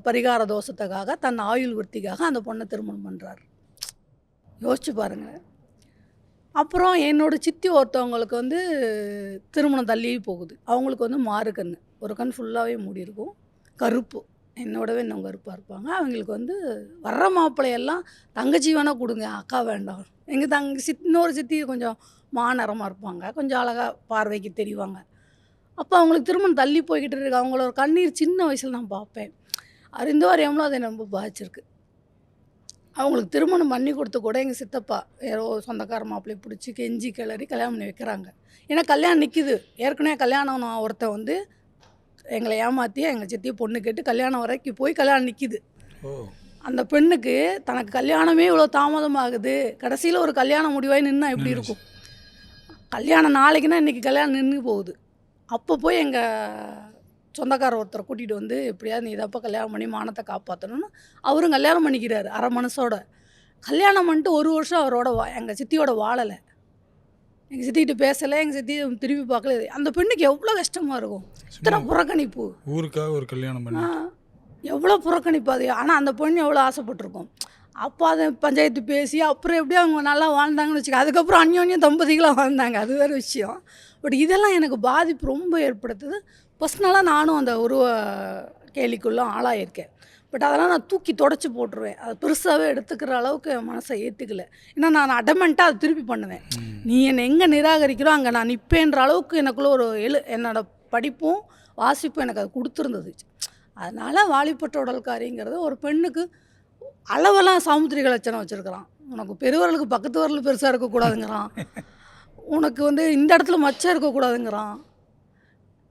பரிகார தோஷத்துக்காக, தன் ஆயுள் விருத்திக்காக அந்த பொண்ணை திருமணம் பண்ணுறாரு. யோசிச்சு பாருங்கள். அப்புறம் என்னோடய சித்தி ஒருத்தவங்களுக்கு வந்து திருமணம் தள்ளி போகுது. அவங்களுக்கு வந்து மாறு கண், ஒரு கண் ஃபுல்லாகவே மூடி இருக்கும், கருப்பு, என்னோடவே இன்னும் கருப்பாக இருப்பாங்க. அவங்களுக்கு வந்து வர்ற மாப்பிள்ளையெல்லாம் தங்கச்சி வேணால் கொடுங்க, அக்கா வேண்டாம். எங்கள் இன்னொரு சித்தி கொஞ்சம் மாநிறமாக இருப்பாங்க, கொஞ்சம் அழகாக பார்வைக்கு தெரிவாங்க. அப்போ அவங்களுக்கு திருமணம் தள்ளி போய்கிட்டு இருக்கு. அவங்களோட கண்ணீர் சின்ன வயசில் நான் பார்ப்பேன். அறிந்தோ அறியாமலும் அதை ரொம்ப பாதிச்சிருக்கு. அவங்களுக்கு திருமணம் பண்ணி கொடுத்து கூட எங்கள் சித்தப்பா யாரோ சொந்தக்கார மாப்பிள்ளையை பிடிச்சி கெஞ்சி கிளறி கல்யாணம் பண்ணி வைக்கிறாங்க. ஏன்னா கல்யாணம் நிற்கிது. ஏற்கனவே கல்யாணம் ஒருத்தன் வந்து எங்களை ஏமாற்றி எங்கள் சித்தியை பொண்ணு கேட்டு கல்யாணம் வரைக்கும் போய் கல்யாணம் நிற்கிது. அந்த பெண்ணுக்கு தனக்கு கல்யாணமே இவ்வளோ தாமதமாகுது, கடைசியில் ஒரு கல்யாணம் முடிவாகி நின்னா எப்படி இருக்கும்? கல்யாணம் நாளைக்குன்னா இன்றைக்கி கல்யாணம் நின்று போகுது. அப்போ போய் எங்கள் சொந்தக்கார ஒருத்தரை கூட்டிகிட்டு வந்து எப்படியாவது நீ இதப்போ கல்யாணம் பண்ணி மானத்தை காப்பாற்றணும்னு அவரும் கல்யாணம் பண்ணிக்கிறாரு அரை மனசோட. கல்யாணம் பண்ணிட்டு 1 வருஷம் அவரோட எங்கள் சித்தியோட வாழலை. எங்கள் சித்திக்கிட்ட பேசலை, எங்கள் சித்தி திரும்பி பார்க்கல. அந்த பெண்ணுக்கு எவ்வளோ கஷ்டமாக இருக்கும், இத்தனை புறக்கணிப்பு. ஊருக்காக ஒரு கல்யாணம் பண்ணி எவ்வளோ புறக்கணிப்பு அது. ஆனால் அந்த பொண்ணு எவ்வளோ ஆசைப்பட்டிருக்கும். அப்போ அதை பஞ்சாயத்து பேசி அப்புறம் எப்படியும் அவங்க நல்லா வாழ்ந்தாங்கன்னு வச்சுக்க. அதுக்கப்புறம் அந்யோன்யம் தம்பதிகளாக வாழ்ந்தாங்க, அது வேறு விஷயம். பட் இதெல்லாம் எனக்கு பாதிப்பு ரொம்ப ஏற்படுத்துது. பர்சனலாக நானும் அந்த உருவ கேலிக்குள்ளே ஆளாயிருக்கேன். பட் அதெல்லாம் நான் தூக்கி தொடச்சி போட்டுருவேன். அது பெருசாகவே எடுத்துக்கிற அளவுக்கு என் மனசை ஏற்றுக்கல. ஏன்னா நான் அடமெண்ட்டாக அதை திருப்பி பண்ணுவேன். நீ என்னை எங்கே நிராகரிக்கிறோ அங்கே நான் நிற்பேன்ற அளவுக்கு எனக்குள்ளே ஒரு என்னோடய படிப்பும் வாசிப்பும் எனக்கு அது கொடுத்துருந்தது. அதனால் வாலிபட்ட உடல்காரிங்கிறது ஒரு பெண்ணுக்கு அளவெல்லாம் சாமுத்திரிக லட்சணம் வச்சுருக்கிறான். உனக்கு பெருவரலுக்கு பக்கத்து வரல் பெருசாக இருக்கக்கூடாதுங்கிறான், உனக்கு வந்து இந்த இடத்துல மச்சம் இருக்கக்கூடாதுங்கிறான்,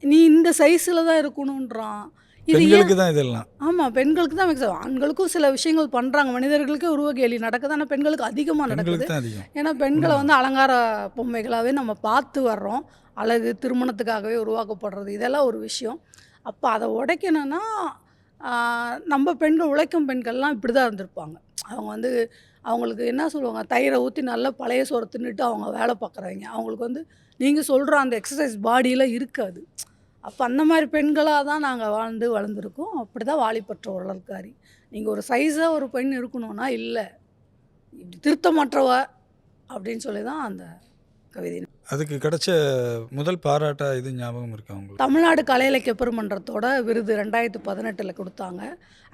நீ இந்த சைஸில் தான் இருக்கணுன்றான். பெண்களுக்கு தான் இதெல்லாம். ஆமாம், பெண்களுக்கு தான் மேக்ஸிமம். ஆண்களுக்கும் சில விஷயங்கள் பண்ணுறாங்க, மனிதர்களுக்கே உருவ கேலி நடக்குது. ஆனால் பெண்களுக்கு அதிகமாக நடக்குது. ஏன்னா பெண்களை வந்து அலங்கார பொம்மைகளாகவே நம்ம பார்த்து வர்றோம். அழகு திருமணத்துக்காகவே உருவாக்கப்படுறது இதெல்லாம் ஒரு விஷயம். அப்போ அதை உடைக்கணும்னா நம்ம பெண்கள், உழைக்கும் பெண்கள்லாம் இப்படி தான் இருந்திருப்பாங்க. அவங்க வந்து அவங்களுக்கு என்ன சொல்லுவாங்க, தயிரை ஊற்றி நல்லா பழைய சோறை தின்னுட்டு அவங்க வேலை பார்க்குறவங்க. அவங்களுக்கு வந்து நீங்கள் சொல்கிற அந்த எக்ஸசைஸ் பாடியில் இருக்காது. அப்போ அந்த மாதிரி பெண்களாக தான் நாங்கள் வளர்ந்துருக்கோம். அப்படி தான் வாலிபற்ற உடல்காரி. நீங்கள் ஒரு சைஸாக ஒரு பெண் இருக்கணும்னா இல்லை, இப்படி திருத்தமற்றவ அப்படின்னு சொல்லி தான் அந்த கவிதை. அதுக்கு கிடைச்ச முதல் பாராட்டா இது ஞாபகம் இருக்கா உங்களுக்கு? தமிழ்நாடு கலை இலக்கிய பெருமன்றத்தோட விருது 2018 கொடுத்தாங்க.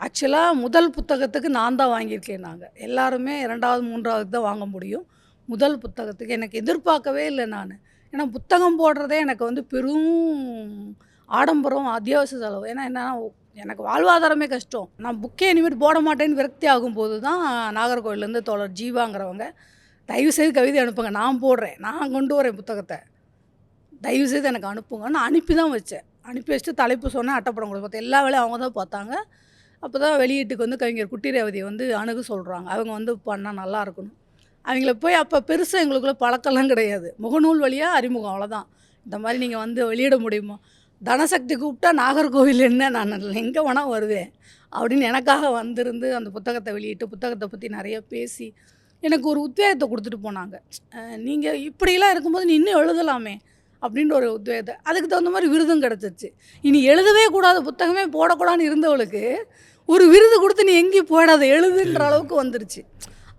ஆக்சுவலாக முதல் புத்தகத்துக்கு நான் தான் வாங்கியிருக்கேன். நாங்கள் எல்லாருமே 2வது 3வது தான் வாங்க முடியும். முதல் புத்தகத்துக்கு எனக்கு எதிர்பார்க்கவே இல்லை நான். ஏன்னா புத்தகம் போடுறதே எனக்கு வந்து பெரும் ஆடம்பரம், அத்தியாவசிய செலவு. ஏன்னா என்னன்னா எனக்கு வாழ்வாதாரமே கஷ்டம். நான் புக்கே இனிமேல் போட மாட்டேன்னு விரக்தி ஆகும்போது தான் நாகர்கோவிலேருந்து தோழர் ஜீவாங்கிறவங்க, தயவுசெய்து கவிதை அனுப்புங்க, நான் போடுறேன், நான் கொண்டு வரேன் புத்தகத்தை, தயவுசெய்து எனக்கு அனுப்புங்க. நான் அனுப்பி தான் வச்சேன். அனுப்பி வச்சுட்டு தலைப்பு சொன்னேன், அட்டைப்படம் கொடுத்து பார்த்தேன். எல்லா வேலையும் அவங்க தான் பார்த்தாங்க. அப்போ தான் வெளியீட்டுக்கு வந்து கவிஞர் குட்டி ரேவதியை வந்து அணுக சொல்கிறாங்க. அவங்க வந்து பண்ணால் நல்லா இருக்கணும். அவங்கள போய் அப்போ பெருசாக எங்களுக்குள்ளே பழக்கம்லாம் கிடையாது. முகநூல் வழியாக அறிமுகம், அவ்வளோதான். இந்த மாதிரி நீங்கள் வந்து வெளியிட முடியுமா, தனசக்தி கூப்பிட்டா நாகர்கோவில் என்ன, நான் எங்கே வேணால் வருவேன் அப்படின்னு எனக்காக வந்திருந்து அந்த புத்தகத்தை வெளியிட்டு புத்தகத்தை பற்றி நிறைய பேசி எனக்கு ஒரு உத்வேகத்தை கொடுத்துட்டு போனாங்க. நீங்கள் இப்படிலாம் இருக்கும்போது நீ இன்னும் எழுதலாமே அப்படின்ற ஒரு உத்வேகத்தை. அதுக்கு தகுந்த மாதிரி விருதும் கிடச்சிருச்சு. இனி எழுதவே கூடாத புத்தகமே போடக்கூடாதுன்னு இருந்தவளுக்கு ஒரு விருது கொடுத்து நீ எங்கேயும் போடாத, எழுதுன்ற அளவுக்கு வந்துருச்சு.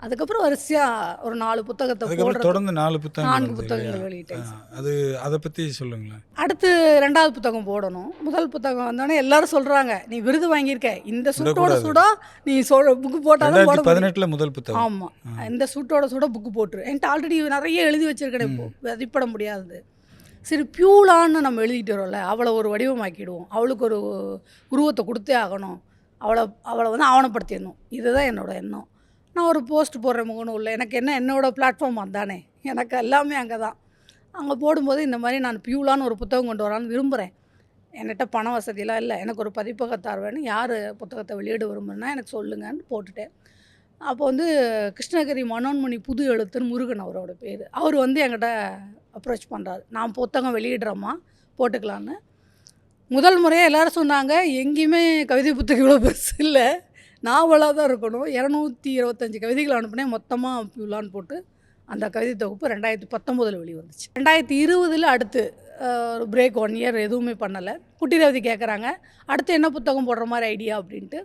அதுக்கப்புறம் வரிசையாக ஒரு 4 புத்தகத்தை தொடர்ந்து 4 புத்தகங்கள் வெளியிட்டேன். அது அதை பற்றி சொல்லுங்களேன். அடுத்து 2வது புத்தகம் போடணும். முதல் புத்தகம் வந்தோடனே எல்லாரும் சொல்கிறாங்க, நீ விருது வாங்கியிருக்க, இந்த சூட்டோட சூடா நீ புக்கு போட்டாலும் 2018 முதல் புத்தகம். ஆமாம், இந்த சூட்டோட சூட புக்கு போட்டுரு. என்கிட்ட ஆல்ரெடி நிறைய எழுதி வச்சிருக்கேன், இப்போ மதிப்பிட முடியாது. சரி, பியூலான்னு நம்ம எழுதிட்டு வரோம்ல, அவளை ஒரு வடிவமாக்கிடுவோம், அவளுக்கு ஒரு உருவத்தை கொடுத்தே ஆகணும், அவளை வந்து ஆவணப்படுத்திடணும். இதுதான் என்னோட எண்ணம். நான் ஒரு போஸ்ட் போடுறேன் முகநூலில். எனக்கு என்ன, என்னோடய பிளாட்ஃபார்ம் அதுதானே, எனக்கு எல்லாமே அங்கே தான். அங்கே போடும்போது இந்த மாதிரி நான் பியூலான்னு ஒரு புத்தகம் கொண்டு வரான்னு விரும்புகிறேன். என்கிட்ட பண வசதியெலாம் இல்லை, எனக்கு ஒரு பதிப்பகத்தார் வேணும், யார் புத்தகத்தை வெளியிட விரும்புனா எனக்கு சொல்லுங்கன்னு போட்டுட்டேன். அப்போ வந்து கிருஷ்ணகிரி மனோன்மணி புது எழுத்துன்னு முருகன் அவரோட பேர், அவர் வந்து என்கிட்ட அப்ரோச் பண்ணுறாரு, நான் புத்தகம் வெளியிடுறேம்மா போட்டுக்கலான்னு. முதல் முறையாக எல்லோரும் சொன்னாங்க, எங்கேயுமே கவிதை புத்தகம் இவ்வளோ பெருசு இல்லை, நாவலாக தான் இருக்கணும். 225 கவிதைகள் அனுப்புனேன், மொத்தமாக பியூலான்னு போட்டு அந்த கவிதை தொகுப்பு 2019 வெளிவந்துச்சு. 2020 அடுத்து ஒரு பிரேக் 1 இயர் எதுவுமே பண்ணலை. குட்டி ரேவதி கேட்குறாங்க, அடுத்து என்ன புத்தகம் போடுற மாதிரி ஐடியா அப்படின்ட்டு.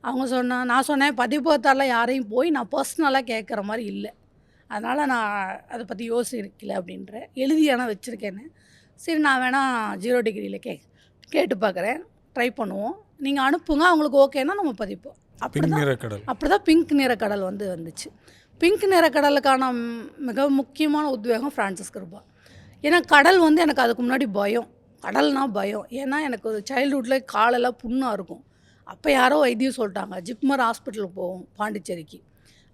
அவங்க நான் சொன்னேன், பதிப்பகத்தால் யாரையும் போய் நான் பர்சனலாக கேட்குற மாதிரி இல்லை, அதனால் நான் அதை பற்றி யோசிக்கல அப்படின்றேன். எழுதி ஆனால் வச்சுருக்கேன்னு. சரி, நான் வேணால் 0 டிகிரியில் கேட்டு பார்க்குறேன், ட்ரை பண்ணுவோம், நீங்கள் அனுப்புங்க, அவங்களுக்கு ஓகேன்னா நம்ம பதிப்போம். அப்படி தான் பிங்க் நிற கடல் வந்துச்சு. பிங்க் நிற கடலுக்கான மிக முக்கியமான உத்வேகம் ஃப்ரான்சிஸ் கிருபா. ஏன்னா கடல் வந்து எனக்கு அதுக்கு முன்னாடி பயம், கடல்னால் பயம். ஏன்னா எனக்கு ஒரு சைல்டுஹுட்டில் காலெல்லாம் புண்ணாக இருக்கும். அப்போ யாரோ வைத்தியம் சொல்லிட்டாங்க, ஜிப்மர் ஹாஸ்பிட்டலுக்கு போவோம் பாண்டிச்சேரிக்கு,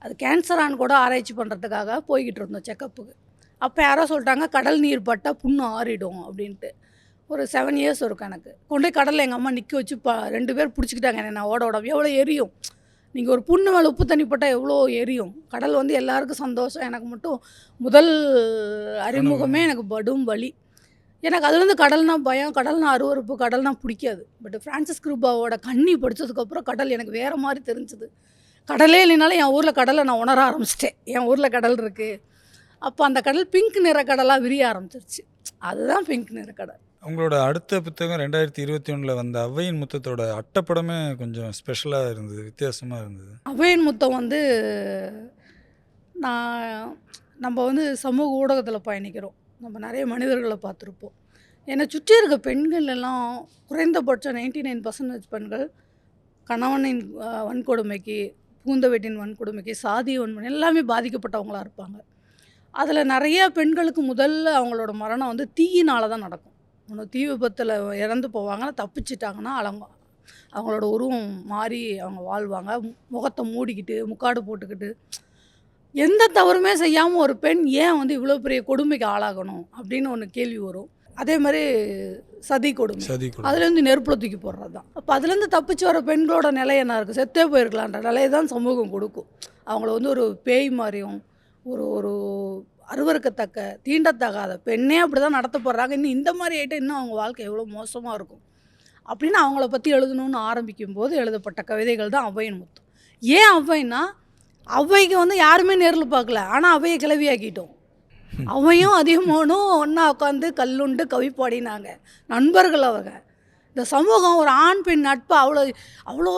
அது கேன்சரான்னு கூட ஆராய்ச்சி பண்ணுறதுக்காக போய்கிட்டு இருந்தோம் செக்கப்புக்கு. அப்போ யாரோ சொல்லிட்டாங்க, கடல் நீர் பட்டால் புண்ணு ஆறிடும் அப்படின்ட்டு. ஒரு 7 இயர்ஸ் இருக்கும் எனக்கு. கொண்டு போய் கடலில் எங்கள் அம்மா நிற்க வச்சு 2 பேர் பிடிச்சிக்கிட்டாங்க என்ன, ஓட எவ்வளோ எரியும். நீங்கள் ஒரு புண்ணு மேலே உப்பு தண்ணி போட்டால் எவ்வளோ எரியும். கடல் வந்து எல்லாருக்கும் சந்தோஷம், எனக்கு மட்டும் முதல் அறிமுகமே எனக்கு படும் வலி. எனக்கு அதுலேருந்து கடல்னா பயம், கடல்னா அருவருப்பு, கடல்னா பிடிக்காது. பட் ஃப்ரான்சிஸ் கிருபாவோட கண்ணி படிச்சதுக்கப்புறம் கடல் எனக்கு வேறு மாரி தெரிஞ்சுது. கடலே இல்லைனாலும் என் ஊரில் கடலை நான் உணர ஆரம்பிச்சிட்டேன். என் ஊரில் கடல் இருக்குது. அப்போ அந்த கடல் பிங்க் நிற கடலா விரிய ஆரம்பிச்சிருச்சு. அதுதான் பிங்க் நிற கடல். உங்களோட அடுத்த புத்தகம் 2021ல் வந்த ஔவையின் முத்தத்தோட அட்டைப்படமே கொஞ்சம் ஸ்பெஷலாக இருந்தது, வித்தியாசமாக இருந்தது. ஔவையின் முத்தம் வந்து நான் நம்ம வந்து சமூக ஊடகத்தில் பயணிக்கிறோம். நம்ம நிறைய மனிதர்களை பார்த்துருப்போம். என்னை சுற்றி இருக்க பெண்கள் எல்லாம் குறைந்தபட்சம் 99% பெண்கள் கணவனின் வன்கொடுமைக்கு, புகுந்த வீட்டின் வன்கொடுமைக்கு, சாதிய வன்முறை எல்லாமே பாதிக்கப்பட்டவங்களா இருப்பாங்க. அதில் நிறைய பெண்களுக்கு முதல்ல அவங்களோட மரணம் வந்து தீயினால தான் நடக்கும். ஒன்று தீ விபத்தில் இறந்து போவாங்க, தப்பிச்சிட்டாங்கன்னா அவங்களோட உருவம் மாறி அவங்க வாழ்வாங்க. முகத்தை மூடிக்கிட்டு, முக்காடு போட்டுக்கிட்டு, எந்த தவறுமே செய்யாமல் ஒரு பெண் ஏன் வந்து இவ்வளோ பெரிய கொடுமைக்கு ஆளாகணும் அப்படின்னு ஒன்று கேள்வி வரும். அதே மாதிரி சதி கொடுமை, அதுலேருந்து நெருப்புல தூக்கி போடுறது தான். அப்போ அதுலேருந்து தப்பிச்சு வர பெண்களோட நிலை என்ன இருக்குது? செத்தே போயிருக்கலான்ற நிலையை தான் சமூகம் கொடுக்கும். அவங்கள வந்து ஒரு பேய் மாதிரியும், ஒரு ஒரு அருவருக்கத்தக்க, தீண்டத்தகாத பெண்ணே அப்படி தான் நடத்தப்படுறாங்க. இன்னும் இந்த மாதிரி ஆகிட்டு இன்னும் அவங்க வாழ்க்கை எவ்வளோ மோசமாக இருக்கும் அப்படின்னு அவங்கள பற்றி எழுதணும்னு ஆரம்பிக்கும் போது எழுதப்பட்ட கவிதைகள் தான் ஔவையின் முத்தம். ஏன் ஔவைன்னா, ஔவைக்கு வந்து யாருமே நேரில் பார்க்கல, ஆனால் ஔவையை கிளவியாக்கிட்டோம். ஔவையும் அதிகமானும் ஒன்றா உட்காந்து கல்லுண்டு கவி பாடினாங்க, நண்பர்கள் அவங்க. இந்த சமூகம் ஒரு ஆண் பெண் நட்பு அவ்வளோ அவ்வளோ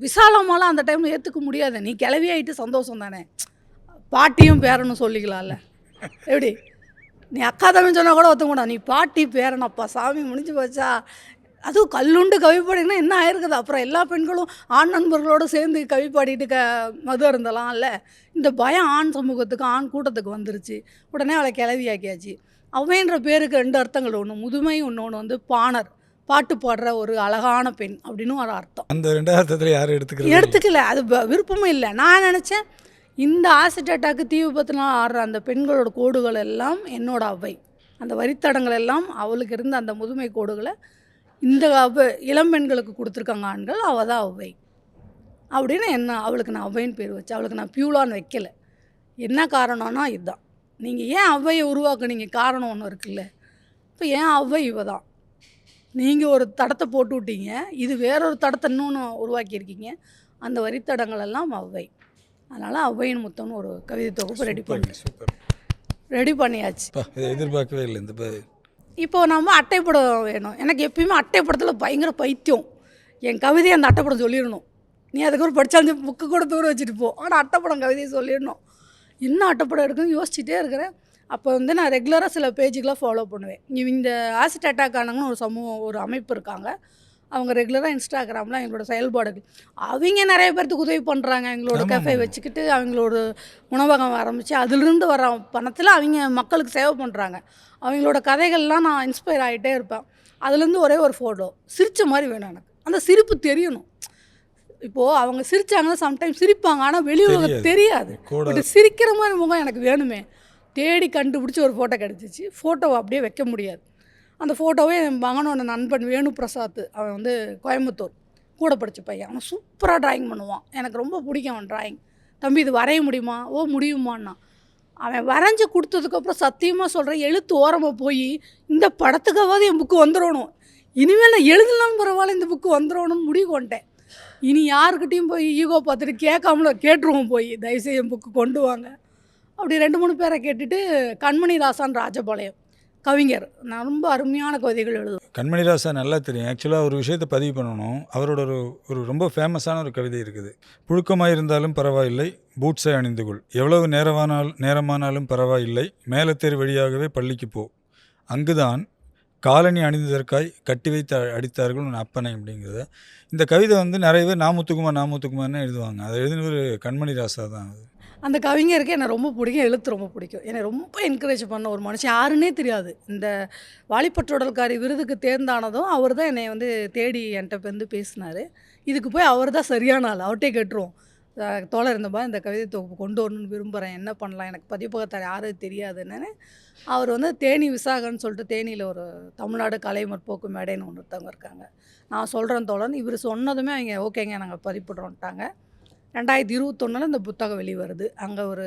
விசாலமாலாம் அந்த டைமில் ஏற்றுக்க முடியாது. நீ கிளவியாகிட்டு சந்தோஷம் தானே, பாட்டியும் பேரனும் சொல்லிக்கலாம்ல. எப்படி நீ அக்கா தம்பி சொன்னால் கூட ஒத்துக்கூடா, நீ பாட்டி பேரனப்பா சாமி முடிஞ்சு போச்சா. அதுவும் கல்லுண்டு கவி பாடினா என்ன ஆயிருக்குது? அப்புறம் எல்லா பெண்களும் ஆண் நண்பர்களோடு சேர்ந்து கவி பாடிட்டு மது இருந்தலாம் இல்லை. இந்த பயம் ஆண் சமூகத்துக்கு, ஆண் கூட்டத்துக்கு வந்துருச்சு. உடனே அவளை கிளவியாக்கியாச்சு. ஔவைன்ற பேருக்கு 2 அர்த்தங்கள். ஒன்று முதுமை, இன்னொன்று வந்து பாணர், பாட்டு பாடுற ஒரு அழகான பெண் அப்படின்னு ஒரு அர்த்தம். அந்த 2 அர்த்தத்தில் யாரும் எடுத்துக்கல, அது விருப்பமும் இல்லை. நான் நினச்சேன் இந்த ஆசிட் அட்டாக்கு, தீ விபத்துலாம் ஆடுற அந்த பெண்களோட கோடுகள் எல்லாம் என்னோட ஔவை. அந்த வரித்தடங்கள் எல்லாம் அவளுக்கு இருந்த அந்த முதுமை கோடுகளை இந்த இளம் பெண்களுக்கு கொடுத்துருக்காங்க ஆண்கள். அவள் தான் ஔவை அப்படின்னு அவளுக்கு நான் ஔவைன்னு பேர் வச்சேன். அவளுக்கு நான் பியூலான்னு வைக்கலை. என்ன காரணம்னா இதுதான். நீங்கள் ஏன் ஔவையை உருவாக்குனீங்க? காரணம் ஒன்று இருக்குல்ல. இப்போ ஏன் ஔவை இவ தான். நீங்கள் ஒரு தடத்தை போட்டு விட்டீங்க, இது வேறொரு தடத்தை இன்னொன்று உருவாக்கியிருக்கீங்க. அந்த வரித்தடங்கள் எல்லாம் ஔவை. அதனால் ஔவையின் முத்தம்னு ஒரு கவிதை தொகுப்பு ரெடி பண்ணியாச்சு. எதிர்பார்க்கவே இல்லை இந்த. இப்போது நம்ம அட்டைப்படம் வேணும். எனக்கு எப்பயுமே அட்டைப்படத்தில் பயங்கர பைத்தியம். என் கவிதையை அந்த அட்டைப்படம் சொல்லிடணும். நீ அதுக்கப்புறம் படித்தாலும் புக்கு கூட தூர வச்சுட்டு போ, ஆனால் அட்டைப்படம் கவிதையை சொல்லிடணும். என்ன அட்டைப்படம் இருக்குன்னு யோசிச்சுட்டே இருக்கிறேன். அப்போ வந்து நான் ரெகுலராக சில பேஜுக்கெலாம் ஃபாலோ பண்ணுவேன். இந்த ஆசிட் அட்டாக் ஆனாங்கன்னு ஒரு அமைப்பு இருக்காங்க. அவங்க ரெகுலராக இன்ஸ்டாகிராமில் எங்களோட செயல்பாடுகள், அவங்க நிறைய பேர்த்துக்கு உதவி பண்ணுறாங்க. எங்களோட கேஃபே வச்சுக்கிட்டு அவங்களோட உணவகம் ஆரம்பித்து அதிலிருந்து வர பணத்தில் அவங்க மக்களுக்கு சேவை பண்ணுறாங்க. அவங்களோட கதைகள்லாம் நான் இன்ஸ்பயர் ஆகிட்டே இருப்பேன். அதுலேருந்து ஒரே ஒரு ஃபோட்டோ சிரித்த மாதிரி வேணும் எனக்கு. அந்த சிரிப்பு தெரியணும். இப்போது அவங்க சிரித்தாங்கன்னா சம்டைம்ஸ் சிரிப்பாங்க, ஆனால் வெளி உலகம் தெரியாது. பட் சிரிக்கிற மாதிரி முகம் எனக்கு வேணுமே. தேடி கண்டுபிடிச்சி ஒரு ஃபோட்டோ கிடச்சிச்சு. ஃபோட்டோவை அப்படியே வைக்க முடியாது. அந்த ஃபோட்டோவே என் மகனோட நண்பன் வேணு பிரசாத், அவன் வந்து கோயம்புத்தூர் கூட படித்த பையன். அவன் சூப்பராக ட்ராயிங் பண்ணுவான். எனக்கு ரொம்ப பிடிக்கும் அவன் ட்ராயிங். தம்பி இது வரைய முடியுமா? ஓ முடியுமான்னா. அவன் வரைஞ்சி கொடுத்ததுக்கப்புறம் சத்தியமாக சொல்கிறேன், எழுத்து ஓரமாக போய் இந்த படத்துக்காவது என் புக்கு வந்துடணும், இனிமேல் நான் எழுதலான்னு பரவாயில்ல, இந்த புக்கு வந்துடணும்னு முடிவு கொண்டேன். இனி யாருக்கிட்டையும் போய் ஈகோ பார்த்துட்டு கேட்காமல கேட்டுருவோம், போய் தயவுசெய்து என் புக்கு கொண்டு வாங்க. அப்படி 2-3 பேரை கேட்டுட்டு கண்மணி ராசான் ராஜபாளையம் கவிஞர், நான் ரொம்ப அருமையான கவிதைகள் எழுதுவேன். கண்மணி ராசா நல்லா தெரியும். ஆக்சுவலாக ஒரு விஷயத்தை பதிவு பண்ணணும். அவரோட ஒரு ரொம்ப ஃபேமஸான ஒரு கவிதை இருக்குது. புழுக்கமாக இருந்தாலும் பரவாயில்லை, பூட்ஸை அணிந்துகொள், எவ்வளவு நேரமானாலும் பரவாயில்லை, மேலத்தேர் வழியாகவே பள்ளிக்கு போ, அங்குதான் காலனி அணிந்ததற்காய் கட்டி வைத்து அடித்தார்கள் உன் அப்பனை அப்படிங்கிறத. இந்த கவிதை வந்து நிறைய பேர் நாமுத்துக்குமார்னு எழுதுவாங்க. அதை எழுதினவர் கண்மணி ராசா தான். அந்த கவிஞருக்கு என்னை ரொம்ப பிடிக்கும், எழுத்து ரொம்ப பிடிக்கும். என்னை ரொம்ப என்கரேஜ் பண்ண ஒரு மனுஷன் யாருன்னே தெரியாது. இந்த வாலிபற்றோடல்காரி விருதுக்கு தேர்ந்தானதும் அவர் தான் என்னை வந்து தேடி என்கிட்ட வந்து பேசினார். இதுக்கு போய் அவர் தான் சரியான ஆள், அவர்கிட்டே கேட்டுருவோம். தோழர் இருந்தப்பா இந்த கவிதை தொகுப்பு கொண்டு வரணும்னு விரும்புகிறேன், என்ன பண்ணலாம், எனக்கு பதிப்பகத்தார் யாரும் தெரியாதுன்னு. அவர் வந்து தேனி விசாகன்னு சொல்லிட்டு தேனியில் ஒரு தமிழ்நாடு கலை முற்போக்கு மேடைன்னு ஒருத்தவங்க இருக்காங்க. நான் சொல்கிறேன் தோழன், இவர் சொன்னதுமே அவங்க ஓகேங்க நாங்கள் பதிப்பிடுறோன்ட்டாங்க. 2021 இந்த புத்தகம் வெளிவருது. அங்கே ஒரு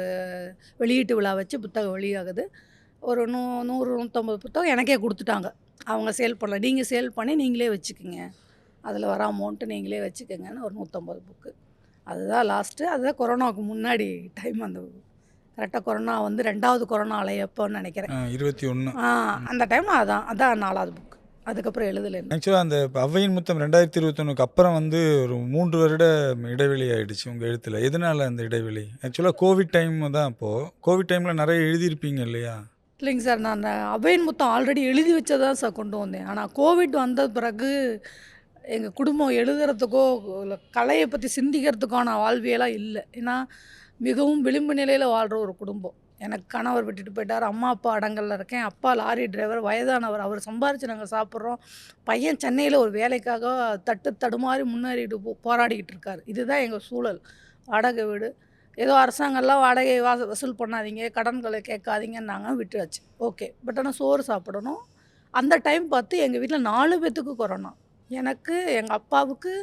வெளியீட்டு விழா வச்சு புத்தகம் வெளியாகுது. ஒரு 100 150 புத்தகம் எனக்கே கொடுத்துட்டாங்க. அவங்க சேல் பண்ணல. நீங்கள் சேல் பண்ணி நீங்களே வச்சுக்கோங்க. அதில் வர அமௌண்ட்டு நீங்களே வச்சுக்கோங்கன்னு ஒரு 150 புக்கு. அதுதான் லாஸ்ட்டு. அதுதான் கொரோனாவுக்கு முன்னாடி டைம். அந்த கரெக்டாக கொரோனா வந்து 2வது கொரோனா அலை எப்போன்னு நினைக்கிறேன். 21. அந்த டைம் அதான் 4வது புக்கு. அதுக்கப்புறம் எழுதலை. ஆக்சுவலாக அந்த அவ்வையின் முத்தம் 2021க்கு அப்புறம் வந்து ஒரு 3 வருட இடைவெளி ஆயிடுச்சு உங்கள் எழுத்தில். எதனால அந்த இடைவெளி? ஆக்சுவலாக கோவிட் டைம் தான். அப்போது கோவிட் டைமில் நிறைய எழுதியிருப்பீங்க இல்லையா? இல்லைங்க சார், நான் அவ்வையின் முத்தம் ஆல்ரெடி எழுதி வச்சதான் சார் கொண்டு வந்தேன். ஆனால் கோவிட் வந்த பிறகு எங்கள் குடும்பம் எழுதுறதுக்கோ இல்லை கலையை பற்றி சிந்திக்கிறதுக்கான வாழ்வியெல்லாம் இல்லை. ஏன்னா மிகவும் விளிம்பு நிலையில் வாழ்கிற ஒரு குடும்பம். எனக்கு கணவர் விட்டுட்டு போயிட்டார். அம்மா அப்பா அடங்கலில் இருக்கேன். அப்பா லாரி டிரைவர், வயதானவர். அவர் சம்பாரித்து நாங்கள் சாப்பிட்றோம். பையன் சென்னையில் ஒரு வேலைக்காக தடுமாறி முன்னேறிட்டு போராடிக்கிட்டு இருக்கார். இதுதான் எங்கள் சூழல். வாடகை வீடு. ஏதோ அரசாங்கம்லாம் வாடகை வசூல் பண்ணாதீங்க, கடன்களை கேட்காதீங்கன்னாங்க, விட்டுருச்சு. ஓகே. பட் ஆனால் சோறு சாப்பிடணும். அந்த டைம் பார்த்து எங்கள் வீட்டில் 4 பேத்துக்கு கொரோனா. எனக்கு, எங்கள் அப்பாவுக்கு,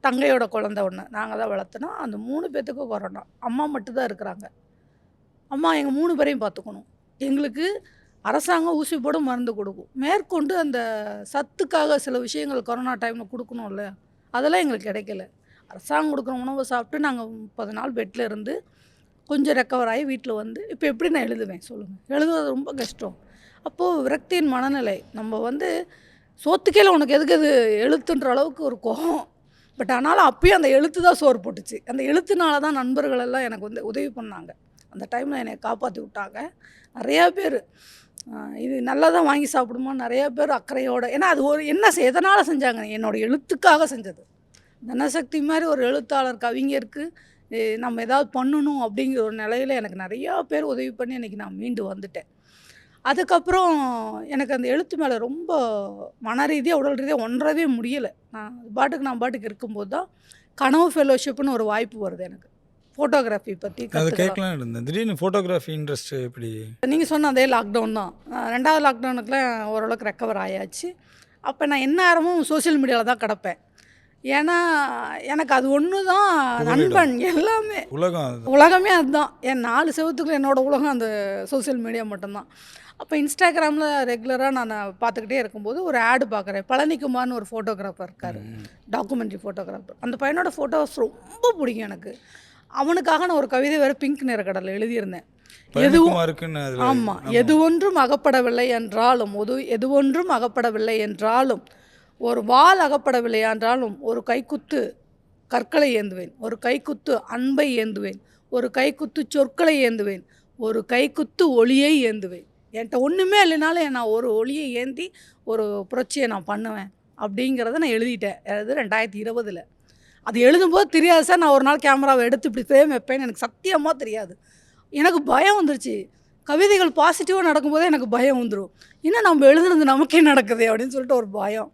தங்கையோட குழந்த ஒன்று நாங்கள் தான் வளர்த்துனோம். அந்த 3 பேத்துக்கும் கொரோனா. அம்மா மட்டும்தான் இருக்கிறாங்க. அம்மா எங்கள் 3 பேரையும் பார்த்துக்கணும். எங்களுக்கு அரசாங்கம் ஊசி போடும், மருந்து கொடுக்கும். மேற்கொண்டு அந்த சத்துக்காக சில விஷயங்கள் கொரோனா டைமில் கொடுக்கணும்ல, அதெல்லாம் எங்களுக்கு கிடைக்கல. அரசாங்கம் கொடுக்குற உணவை சாப்பிட்டு நாங்கள் 30 நாள் பெட்டில் இருந்து கொஞ்சம் ரெக்கவர் ஆகி வீட்டில் வந்து இப்போ எப்படி நான் எழுதுவேன் சொல்லுங்கள்? எழுதுறது ரொம்ப கஷ்டம். அப்போது விரக்தியின் மனநிலை. நம்ம வந்து சோத்துக்கையில் உனக்கு எதுக்கு அது எழுத்துன்ற அளவுக்கு ஒரு கோபம். பட் ஆனாலும் அப்பயும் அந்த எழுத்து தான் சோறு போட்டுச்சு. அந்த எழுத்துனால தான் நண்பர்கள் எல்லாம் எனக்கு வந்து உதவி பண்ணாங்க. அந்த டைமில் என்னை காப்பாற்றி விட்டாங்க. நிறையா பேர் இது நல்லா தான் வாங்கி சாப்பிடுமா, நிறையா பேர் அக்கறையோடு. ஏன்னா அது ஒரு எதனால் செஞ்சாங்க? என்னோடய எழுத்துக்காக செஞ்சது. தனசக்தி மாதிரி ஒரு எழுத்தாளர், கவிஞருக்கு நம்ம ஏதாவது பண்ணணும் அப்படிங்கிற ஒரு நிலையில் எனக்கு நிறையா பேர் உதவி பண்ணி இன்றைக்கி நான் மீண்டு வந்துட்டேன். அதுக்கப்புறம் எனக்கு அந்த எழுத்து மேலே ரொம்ப மன ரீதியாக உடல் ரீதியாக ஒன்றவே முடியலை. நான் பாட்டுக்கு இருக்கும்போது தான் கனவு ஃபெலோஷிப்னு ஒரு வாய்ப்பு வருது எனக்கு. ஃபோட்டோகிராஃபி பற்றி அது கேட்கலாம் இருந்தேன். திடீர்னு ஃபோட்டோகிராஃபி இன்ட்ரெஸ்ட் எப்படி? நீங்கள் சொன்ன அதே லாக்டவுன் தான். 2வது லாக்டவுனுக்குலாம் ஓரளவுக்கு ரெக்கவர் ஆயாச்சு. அப்போ நான் எந்நேரமும் சோஷியல் மீடியாவில் தான் கிடப்பேன். ஏன்னா எனக்கு அது ஒன்று தான் நண்பன். எல்லாமே உலகமே அதுதான். என் 4 செவத்துக்குள்ள என்னோடய உலகம் அந்த சோஷியல் மீடியா மட்டும்தான். அப்போ இன்ஸ்டாகிராமில் ரெகுலராக நான் பார்த்துக்கிட்டே இருக்கும்போது ஒரு ஆடு பார்க்குறேன். பழனிக்குமார்னு ஒரு ஃபோட்டோகிராஃபர் இருக்கார், டாக்குமெண்ட்ரி ஃபோட்டோகிராஃபர். அந்த பையனோட ஃபோட்டோஸ் ரொம்ப பிடிக்கும் எனக்கு. அவனுக்காக நான் ஒரு கவிதை வேறு பிங்க் நிற கடலில் எழுதியிருந்தேன். ஆமாம். எது ஒன்றும் அகப்படவில்லை என்றாலும் ஒரு வாள் அகப்படவில்லை என்றாலும் ஒரு கைக்குத்து கற்களை ஏந்துவேன், ஒரு கைக்குத்து அன்பை ஏந்துவேன், ஒரு கைக்குத்து சொற்களை ஏந்துவேன், ஒரு கைக்குத்து ஒளியை ஏந்துவேன். என்கிட்ட ஒன்றுமே இல்லைனாலும் நான் ஒரு ஒளியை ஏந்தி ஒரு புரட்சியை நான் பண்ணுவேன் அப்படிங்கிறத நான் எழுதிட்டேன். அது 2020. அது எழுதும்போது தெரியாது சார். நான் ஒரு நாள் கேமராவை எடுத்து இப்படி ஃப்ரேம் வைப்பேன்னு எனக்கு சத்தியமாக தெரியாது. எனக்கு பயம் வந்துருச்சு. கவிதைகள் பாசிட்டிவாக நடக்கும்போதே எனக்கு பயம் வந்துடும். இன்னும் நம்ம எழுதுனது நமக்கே நடக்குது அப்படின்னு சொல்லிட்டு ஒரு பயம்.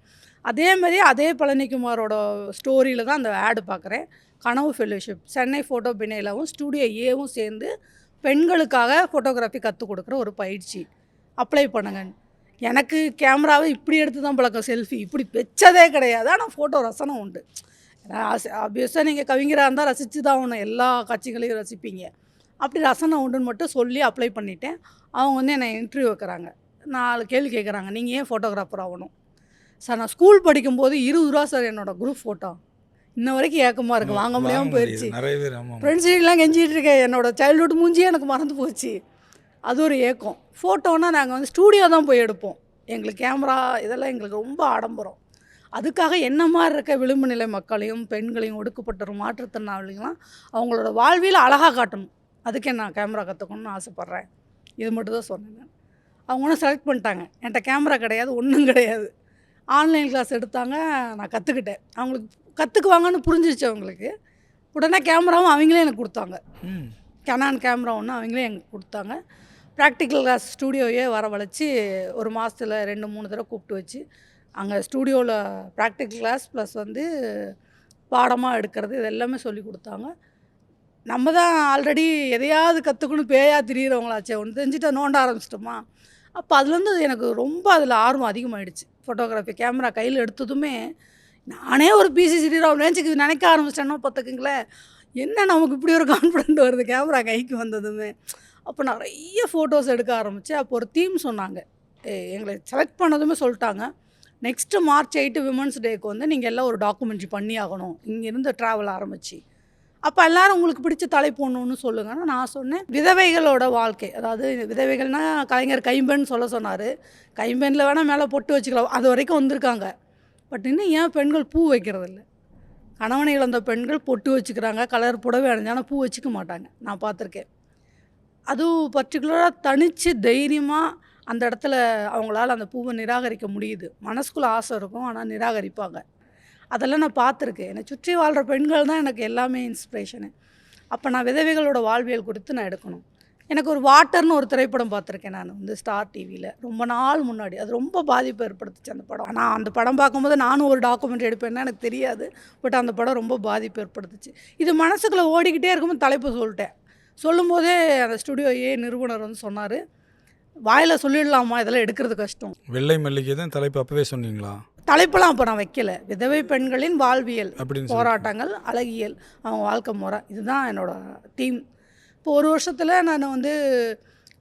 அதேமாதிரி அதே பழனிக்குமாரோட ஸ்டோரியில் தான் அந்த ஆடு பார்க்குறேன். கனவு ஃபெலோஷிப், சென்னை ஃபோட்டோ பிணையிலவும் ஸ்டூடியோ ஏவும் சேர்ந்து பெண்களுக்காக ஃபோட்டோகிராஃபி கற்றுக் கொடுக்குற ஒரு பயிற்சி. அப்ளை பண்ணுங்கன்னு. எனக்கு கேமராவை இப்படி எடுத்து தான் பழக்கம். செல்ஃபி இப்படி வச்சதே கிடையாது. ஆனால் ஃபோட்டோ ரசனை உண்டு. ஆப்வியஸாக நீங்கள் கவிஞராக இருந்தால் ரசித்து தான் ஆகணும். எல்லா காட்சிகளையும் ரசிப்பீங்க. அப்படி ரசனை உண்டுன்னு மட்டும் சொல்லி அப்ளை பண்ணிட்டேன். அவங்க வந்து என்னை இன்டர்வியூ வைக்கிறாங்க. 4 கேள்வி கேட்குறாங்க. நீங்கள் ஏன் ஃபோட்டோகிராஃபர் ஆகணும்? சார், நான் ஸ்கூல் படிக்கும்போது 20 ரூபா சார் என்னோடய குரூப் ஃபோட்டோ. இன்ன வரைக்கும் ஏக்கமாக இருக்குது. வாங்க முடியாமல் போயிடுச்சு. ஃப்ரெண்ட்ஸ் வீட்லாம் கெஞ்சிகிட்டு இருக்கேன். என்னோடய சைல்டுஹுட் மூஞ்சியே எனக்கு மறந்து போச்சு. அது ஒரு ஏக்கம். ஃபோட்டோன்னா நாங்கள் வந்து ஸ்டூடியோ தான் போய் எடுப்போம். எங்களுக்கு கேமரா இதெல்லாம் எங்களுக்கு ரொம்ப ஆடம்பரம். அதுக்காக என்ன மாதிரி இருக்க விளிம்பு நிலை மக்களையும் பெண்களையும் ஒடுக்கப்பட்ட மாற்றுத்திறனாளிகளாம் அவங்களோட வாழ்வியல் அழகாக காட்டணும். அதுக்கே நான் கேமரா கற்றுக்கணும்னு ஆசைப்பட்றேன். இது மட்டும் தான் சொன்னேன். அவங்க ஒன்றும் செலக்ட் பண்ணிட்டாங்க. என்கிட்ட கேமரா கிடையாது, ஒன்றும் கிடையாது. ஆன்லைன் கிளாஸ் எடுத்தாங்க. நான் கற்றுக்கிட்டேன். அவங்களுக்கு கற்றுக்குவாங்கன்னு புரிஞ்சிருச்சு அவங்களுக்கு. உடனே கேமராவும் அவங்களே எனக்கு கொடுத்தாங்க. கெனான் கேமரா ஒன்று அவங்களே எனக்கு கொடுத்தாங்க. ப்ராக்டிக்கல் கிளாஸ் ஸ்டூடியோவே வரவழைச்சி ஒரு மாதத்தில் 2-3 தடவை கூப்பிட்டு வச்சு அங்கே ஸ்டூடியோவில் ப்ராக்டிக்கல் கிளாஸ் ப்ளஸ் வந்து பாடமாக எடுக்கிறது இது எல்லாமே சொல்லி கொடுத்தாங்க. நம்ம தான் ஆல்ரெடி எதையாவது கற்றுக்கணும் பேயாக திரியிறவங்களாச்சே, ஒன்று தெரிஞ்சுட்டா நோண்ட ஆரம்பிச்சிட்டோமா. அப்போ அதுலேருந்து எனக்கு ரொம்ப அதில் ஆர்வம் அதிகமாகிடுச்சு. ஃபோட்டோகிராஃபி கேமரா கையில் எடுத்ததுமே நானே ஒரு பிசி ஸ்ரீராம் ரேஞ்சுக்கு நினைக்க ஆரம்பிச்சிட்டேன்னா பார்த்துக்குங்களேன். என்ன நமக்கு இப்படி ஒரு கான்ஃபிடென்ட் வருது கேமரா கைக்கு வந்ததுமே. அப்போ நிறைய ஃபோட்டோஸ் எடுக்க ஆரம்பித்தேன். அப்போ ஒரு தீம் சொன்னாங்க. எங்களை செலக்ட் பண்ணதுமே சொல்லிட்டாங்க, நெக்ஸ்ட்டு March 8 விமன்ஸ் டேக்கு வந்து நீங்கள் எல்லாம் ஒரு டாக்குமெண்ட்ரி பண்ணி ஆகணும், இங்கேருந்து ட்ராவல் ஆரம்பிச்சு. அப்போ எல்லாரும் உங்களுக்கு பிடிச்ச தலைப்பு ஒன்று சொல்லுங்கன்னா நான் சொன்னேன், விதவைகளோட வாழ்க்கை. அதாவது விதவைகள்னால் கலைஞர் கைம்பெண் சொல்ல சொன்னார். கைம்பெண்ணில் வேணால் மேலே பொட்டு வச்சுக்கலாம், அது வரைக்கும் வந்திருக்காங்க. பட் இன்னும் ஏன் பெண்கள் பூ வைக்கிறதில்ல? கணவனை இழந்த பெண்கள் பொட்டு வச்சுக்கிறாங்க, கலர் புடவை அணிஞ்சாலும் பூ வச்சுக்க மாட்டாங்க, நான் பார்த்துருக்கேன். அதுவும் பர்டிகுலராக தனித்து தைரியமாக அந்த இடத்துல அவங்களால அந்த பூவை நிராகரிக்க முடியுது. மனசுக்குள்ளே ஆசை இருக்கும், ஆனால் நிராகரிப்பாங்க. அதெல்லாம் நான் பார்த்துருக்கேன். என்னை சுற்றி வாழ்கிற பெண்கள் தான் எனக்கு எல்லாமே இன்ஸ்பிரேஷனு. அப்போ நான் விதவைகளோட வாழ்வியல் குறித்து நான் எடுக்கணும். எனக்கு ஒரு வாட்டர்னு ஒரு திரைப்படம் பார்த்துருக்கேன் நான் வந்து ஸ்டார் டிவியில் ரொம்ப நாள் முன்னாடி. அது ரொம்ப பாதிப்பு ஏற்படுத்துச்சு அந்த படம். நான் அந்த படம் பார்க்கும்போது நானும் ஒரு டாக்குமெண்ட்ரி எடுப்பேன்னா எனக்கு தெரியாது. பட் அந்த படம் ரொம்ப பாதிப்பு ஏற்படுத்துச்சு. இது மனசுக்குள்ளே ஓடிக்கிட்டே இருக்கும்போது தலைப்பு சொல்லிட்டேன். சொல்லும்போதே அந்த ஸ்டுடியோ நிறுவனர் வந்து சொன்னார், வாயில் சொல்லிடலாமா, இதெல்லாம் எடுக்கிறது கஷ்டம். வெள்ளை மல்லிகை தான் தலைப்பு அப்போவே சொன்னீங்களா? தலைப்பெல்லாம் அப்போ நான் வைக்கல. விதவை பெண்களின் வாழ்வியல் அப்படின்னு போராட்டங்கள், அழகியல், அவங்க வாழ்க்கை முறை, இதுதான் என்னோடய தீம். இப்போ ஒரு வருஷத்தில் நான் வந்து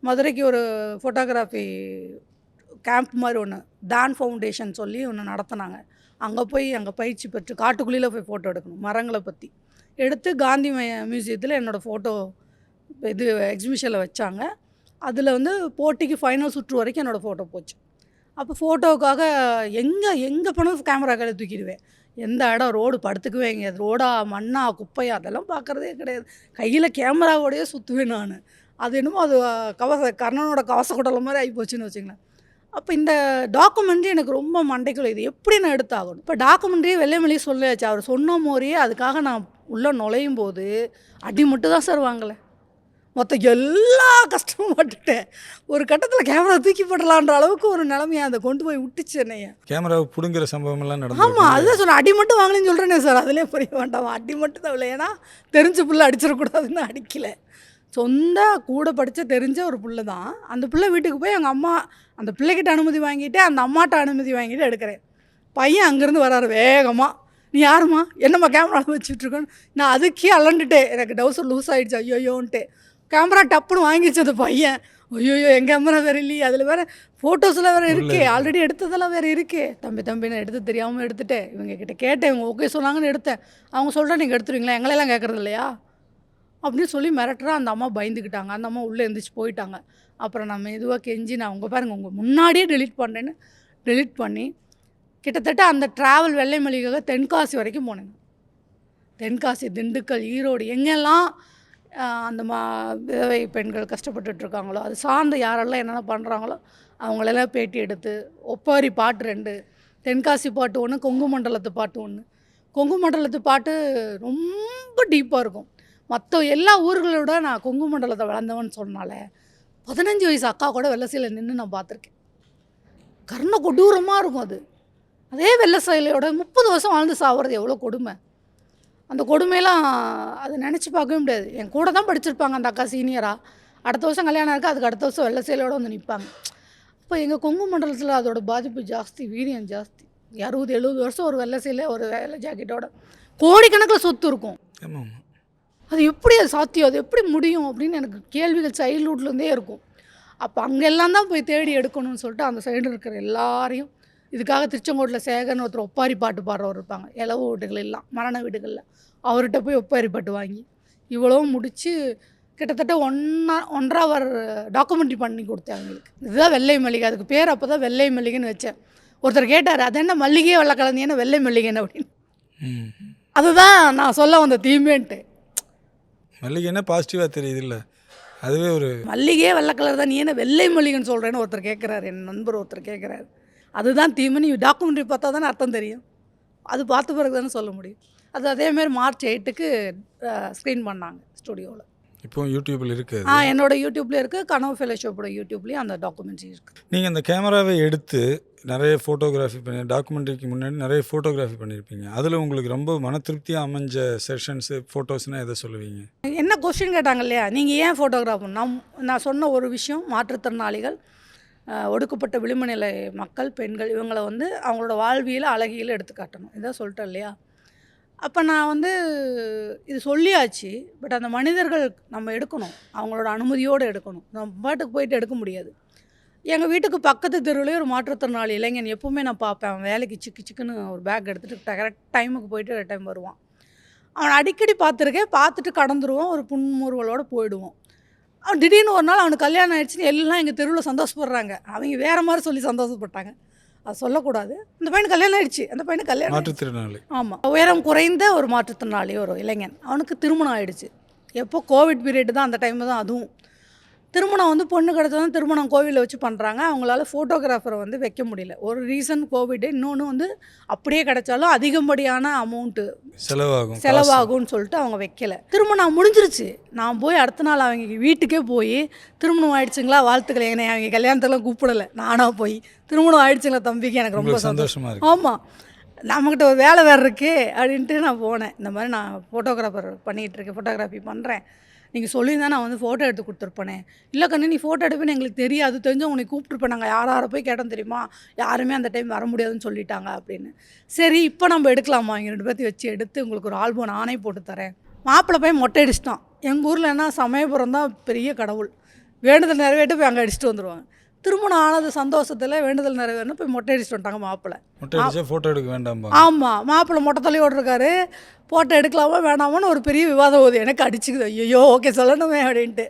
மதுரைக்கு ஒரு ஃபோட்டோகிராஃபி கேம்ப் மாதிரி ஒன்று தான் ஃபவுண்டேஷன் சொல்லி ஒன்று நடத்தினாங்க. அங்கே போய் அங்கே பயிற்சி பெற்று காட்டுக்குள்ளே போய் ஃபோட்டோ எடுக்கணும், மரங்களை பற்றி எடுத்து காந்தி மியூசியத்தில் என்னோடய ஃபோட்டோ இது எக்ஸிபிஷனில் வச்சாங்க. அதில் வந்து போட்டிக்கு ஃபைனல் சுற்று வரைக்கும் என்னோடய ஃபோட்டோ போச்சு. அப்போ ஃபோட்டோவுக்காக எங்கே போனாலும் கேமரா கையில் தூக்கிடுவேன். எந்த இடம் ரோடு படுத்துக்குவேன், எங்கே ரோடா மண்ணா குப்பையா அதெல்லாம் பார்க்குறதே கிடையாது. கையில் கேமராவோடையே சுற்றுவேன் நான். அது என்னமோ அது கர்ணனோட கவச குடலை மாதிரி ஆகி போச்சுன்னு வச்சுங்களேன். அப்போ இந்த டாக்குமெண்ட்ரி எனக்கு ரொம்ப மண்டைக்குள்ள, இது எப்படி நான் எடுத்தாகணும். இப்போ டாக்குமெண்ட்ரியே வெள்ளை மொழியே சொல்லியாச்சு. அவர் சொன்ன மாதிரியே அதுக்காக நான் உள்ளே நுழையும் போது அடி மட்டும் தான் சார் வாங்கலை, மொத்த எல்லா கஷ்டமும் பட்டுட்டேன். ஒரு கட்டத்தில் கேமரா தூக்கி போடலான்ற அளவுக்கு ஒரு நிலைமையை அதை கொண்டு போய் விட்டுச்சு என்னைய. கேமராவை பிடுங்குற சம்பவம்லாம் நடந்து. ஆமாம், அதுதான் சொன்னேன், அடி மட்டும் வாங்கலன்னு சொல்கிறேனே சார். அதிலே புரிய வேண்டாம், அடி மட்டும் தான் இல்லை. ஏன்னா தெரிஞ்ச பிள்ளை அடிச்சிடக்கூடாதுன்னு அடிக்கலை. சொந்த கூட படித்த தெரிஞ்ச ஒரு பிள்ளை தான். அந்த பிள்ளை வீட்டுக்கு போய் எங்கள் அம்மா அந்த பிள்ளைகிட்ட அனுமதி வாங்கிட்டு அந்த அம்மாட்ட அனுமதி வாங்கிட்டு எடுக்கிறேன். பையன் அங்கேருந்து வராரு வேகமாக, நீ யாருமா, என்னம்மா கேமராவில் வச்சுட்ருக்கேன்னு. நான் அதுக்கே அலண்டுட்டேன், எனக்கு டவுசர் லூஸ் ஆகிடுச்சு ஐயோயோன்ட்டு. கேமரா டப்புன்னு வாங்கிடுச்சு அந்த பையன். ஐயோயோ என் கேமரா வேறு இல்லையே, அதில் வேறு ஃபோட்டோஸில் வேறு இருக்கே, ஆல்ரெடி எடுத்ததெல்லாம் வேறு இருக்கே. தம்பி நான் எடுத்து தெரியாமல் எடுத்துட்டேன். இவங்க கிட்ட கேட்டேன், இவங்க ஓகே சொன்னாங்கன்னு எடுத்தேன். அவங்க சொல்கிறேன் நீங்கள் எடுத்துருவீங்களா, எங்களெல்லாம் கேட்குறது இல்லையா அப்படின்னு சொல்லி மிரட்டுறா. அந்த அம்மா பயந்துக்கிட்டாங்க. அந்த அம்மா உள்ளே எழுந்திரிச்சு போயிட்டாங்க. அப்புறம் நான் மெதுவாக கெஞ்சி, நான் உங்கள் பாருங்கள் உங்கள் முன்னாடியே டெலிட் பண்ணுறேன்னு டெலிட் பண்ணி கிட்டத்தட்ட அந்த ட்ராவல் வெள்ளை மல்லிகைக்காக தென்காசி வரைக்கும் போனேன். தென்காசி, திண்டுக்கல், ஈரோடு, எங்கெல்லாம் அந்த விதவை பெண்கள் கஷ்டப்பட்டுட்ருக்காங்களோ அது சார்ந்து யாரெல்லாம் என்னென்ன பண்ணுறாங்களோ அவங்களெல்லாம் பேட்டி எடுத்து ஒப்பாரி பாட்டு 2, தென்காசி பாட்டு 1, கொங்கு மண்டலத்து பாட்டு 1. கொங்கு மண்டலத்து பாட்டு ரொம்ப டீப்பாக இருக்கும். மற்ற எல்லா ஊர்களோட நான் கொங்கு மண்டலத்தை வளர்ந்தவன்னு சொன்னால 15 வயசு அக்கா கூட வெள்ளை சீலையில் நின்று நான் பார்த்துருக்கேன். கர்ண கொடூரமாக இருக்கும் அது. அதே வெள்ளை சீலையோட 30 வருஷம் வாழ்ந்து சாகிறது எவ்வளோ கொடுமை. அந்த கொடுமையெல்லாம் அதை நினச்சி பார்க்கவே முடியாது. என் கூட தான் படிச்சிருப்பாங்க அந்த அக்கா சீனியராக. அடுத்த வருஷம் கல்யாணம் இருக்குது, அதுக்கு அடுத்த வருஷம் வெள்ளை சேலையோடு வந்து நிற்பாங்க. அப்போ எங்கள் கொங்கு மண்டலத்தில் அதோட பாதிப்பு ஜாஸ்தி, வீரியம் ஜாஸ்தி. 60-70 வருஷம் ஒரு வெள்ளை சேலை, ஒரு வெள்ளை ஜாக்கெட்டோட கோடிக்கணக்கில் சொத்து இருக்கும். அது எப்படி அது சாத்தியம், அது எப்படி முடியும் அப்படின்னு எனக்கு கேள்விகள் சைல்ட்ஹுட்லேருந்தே இருக்கும். அப்போ அங்கெல்லாம் தான் போய் தேடி எடுக்கணும்னு சொல்லிட்டு அந்த சைடு இருக்கிற எல்லாரையும், இதுக்காக திருச்செங்கோட்டில் சேகர்னு ஒருத்தர் ஒப்பாரி பாட்டு பாடுறவர் இருப்பாங்க, இலவு வீடுகள் எல்லாம் மரண வீடுகளில், அவர்கிட்ட போய் ஒப்பாரி பாட்டு வாங்கி இவ்வளவும் முடித்து கிட்டத்தட்ட 1.5 ஹவர் டாக்குமெண்ட்ரி பண்ணி கொடுத்தேன் அவங்களுக்கு. இதுதான் வெள்ளை மல்லிகை, அதுக்கு பேர் அப்போ தான் வெள்ளை மல்லிகைன்னு வச்சேன். ஒருத்தர் கேட்டார், அது என்ன மல்லிகையே வெள்ளை கலந்தீங்கன்னா வெள்ளை மல்லிகைன்னு அப்படின்னு. அதுதான் நான் சொல்ல வந்த தீமேன்ட்டு. மல்லிகைன்னா பாசிட்டிவாக தெரியுது இல்லை, அதுவே ஒரு மல்லிகையே வெள்ளை கலர் தான், நீ என்ன வெள்ளை மல்லிகைன்னு சொல்கிறேன்னு ஒருத்தர் கேட்குறாரு, என் நண்பர் ஒருத்தர் கேட்குறாரு. அதுதான் தீமை. நீ டாக்குமெண்ட்ரி பார்த்தா தானே அர்த்தம் தெரியும், அது பார்த்த பிறகு தானே சொல்ல முடியும். அது அதேமாதிரி March 8க்கு ஸ்க்ரீன் பண்ணாங்க ஸ்டுடியோவில். இப்போ யூடியூப்பில் இருக்குது. என்னோட யூடியூப்லேயும் இருக்குது, கனவு ஃபெலோஷிப்போட யூடியூப்லேயும் அந்த டாக்குமெண்ட்ரி இருக்குது. நீங்கள் அந்த கேமராவை எடுத்து நிறைய ஃபோட்டோகிராஃபி பண்ணி, டாக்குமெண்ட்ரிக்கு முன்னாடி நிறைய ஃபோட்டோகிராஃபி பண்ணியிருப்பீங்க. அதில் உங்களுக்கு ரொம்ப மன திருப்தியாக அமைஞ்ச செஷன்ஸு ஃபோட்டோஸ்னால் எதை சொல்லுவீங்க? என்ன கொஸ்டின் கேட்டாங்க இல்லையா, நீங்கள் ஏன் ஃபோட்டோகிராஃப்? நான் சொன்ன ஒரு விஷயம், மாற்றுத்திறனாளிகள், ஒடுக்கப்பட்ட விளிம்பு நிலை மக்கள், பெண்கள், இவங்களை வந்து அவங்களோட வாழ்வியல் அழகியில் எடுத்து காட்டணும். இதான் சொல்லிட்டேன் இல்லையா. அப்போ நான் வந்து இது சொல்லியாச்சு. பட் அந்த மனிதர்கள் நம்ம எடுக்கணும். அவங்களோட அனுமதியோடு எடுக்கணும். நம்ம பாட்டுக்கு போயிட்டு எடுக்க முடியாது. எங்கள் வீட்டுக்கு பக்கத்து தெருவுலேயே ஒரு மாற்றுத்திறனாளி இளைஞன் எப்போவுமே நான் பார்ப்பேன். அவன் வேலைக்கு சிக்கு சிக்குன்னு ஒரு பேக் எடுத்துகிட்டு கரெக்ட் டைமுக்கு போயிட்டு டைம் வருவான். அவனை அடிக்கடி பார்த்துருக்கேன். பார்த்துட்டு கடந்துருவோம். ஒரு புன்முறுவலோடு போயிடுவோம். அவன் திடீர்னு ஒரு நாள் அவனுக்கு கல்யாணம் ஆயிடுச்சுன்னு எல்லாம் எங்கள் தெருவில் சந்தோஷப்படுறாங்க. அவங்க வேறு மாதிரி சொல்லி சந்தோஷப்பட்டாங்க. அது சொல்லக்கூடாது. அந்த பையனுக்கு கல்யாணம் ஆயிடுச்சு. அந்த பையனுக்கு கல்யாணம் மாற்றுத்திறனாளி. ஆமாம், உயரம் குறைந்த ஒரு மாற்றுத்திறனாளி ஒரு இளைஞன். அவனுக்கு திருமணம் ஆயிடுச்சு. எப்போ கோவிட் பீரியட் தான், அந்த டைம் தான் அதுவும். திருமணம் வந்து பொண்ணு கிடச்சதும் திருமணம் கோவிலில் வச்சு பண்ணுறாங்க. அவங்களால ஃபோட்டோகிராஃபரை வந்து வைக்க முடியல. ஒரு ரீசன் கோவிடு. இன்னொன்று வந்து அப்படியே கிடைச்சாலும் அதிகப்படியான அமௌண்ட்டு செலவாகும்னு சொல்லிட்டு அவங்க வைக்கல. திருமணம் முடிஞ்சிருச்சு. நான் போய் அடுத்த நாள் அவங்க வீட்டுக்கே போய் திருமணம் ஆயிடுச்சுங்களா வாழ்த்துக்கள், என்னை அவங்க கல்யாணத்துக்குலாம் கூப்பிடலை. நானாக போய் திருமணம் ஆயிடுச்சுங்களா தம்பிக்கு, எனக்கு ரொம்ப சந்தோஷமாக இருக்குது. ஆமாம், நம்மக்கிட்ட ஒரு வேலை வேறு இருக்குது அப்படின்ட்டு நான் போனேன். இந்த மாதிரி நான் ஃபோட்டோகிராஃபர் பண்ணிகிட்ருக்கேன், ஃபோட்டோகிராஃபி பண்ணுறேன், நீங்கள் சொல்லியிருந்தா நான் வந்து ஃபோட்டோ எடுத்து கொடுத்துருப்பேனே. இல்லை கண்ணு, நீ ஃபோட்டோ எடுப்பேன்னு எங்களுக்கு தெரியாது, தெரிஞ்சவங்க உன்னை கூப்பிட்டுருப்பேன். நாங்கள் யாரை போய் கேட்டோம் தெரியுமா, யாருமே அந்த டைம் வர முடியாதுன்னு சொல்லிட்டாங்க அப்படின்னு. சரி, இப்போ நம்ம எடுக்கலாமா, இங்கே 2 பேர்த்தையும் வச்சு எடுத்து உங்களுக்கு ஒரு ஆல்பம் நானே போட்டு தரேன். மாப்பிள்ளை போய் மொட்டை அடிச்சிட்டான். எங்கள் ஊரில் என்ன, சமயபுரம் தான் பெரிய கடவுள். வேண்டுதல் நிறைவேட்டு போய் அங்கே அடிச்சுட்டு வந்துடுவாங்க. திருமணம் ஆனது சந்தோஷத்தில் வேண்டுதல் நிறைவேறணும் போய் மொட்டை அடிச்சுட்டு வந்துட்டாங்க மாப்பிள்ளை. ஃபோட்டோ எடுக்க வேண்டாம். ஆமாம், மாப்பிள்ளை மொட்டை தலையோடு இருக்காரு. ஃபோட்டோ எடுக்கலாமா வேணாமான்னு ஒரு பெரிய விவாதம் போகுது. எனக்கு அடிச்சுக்குது. ஐயோ ஓகே சொல்லணுமே அப்படின்ட்டு.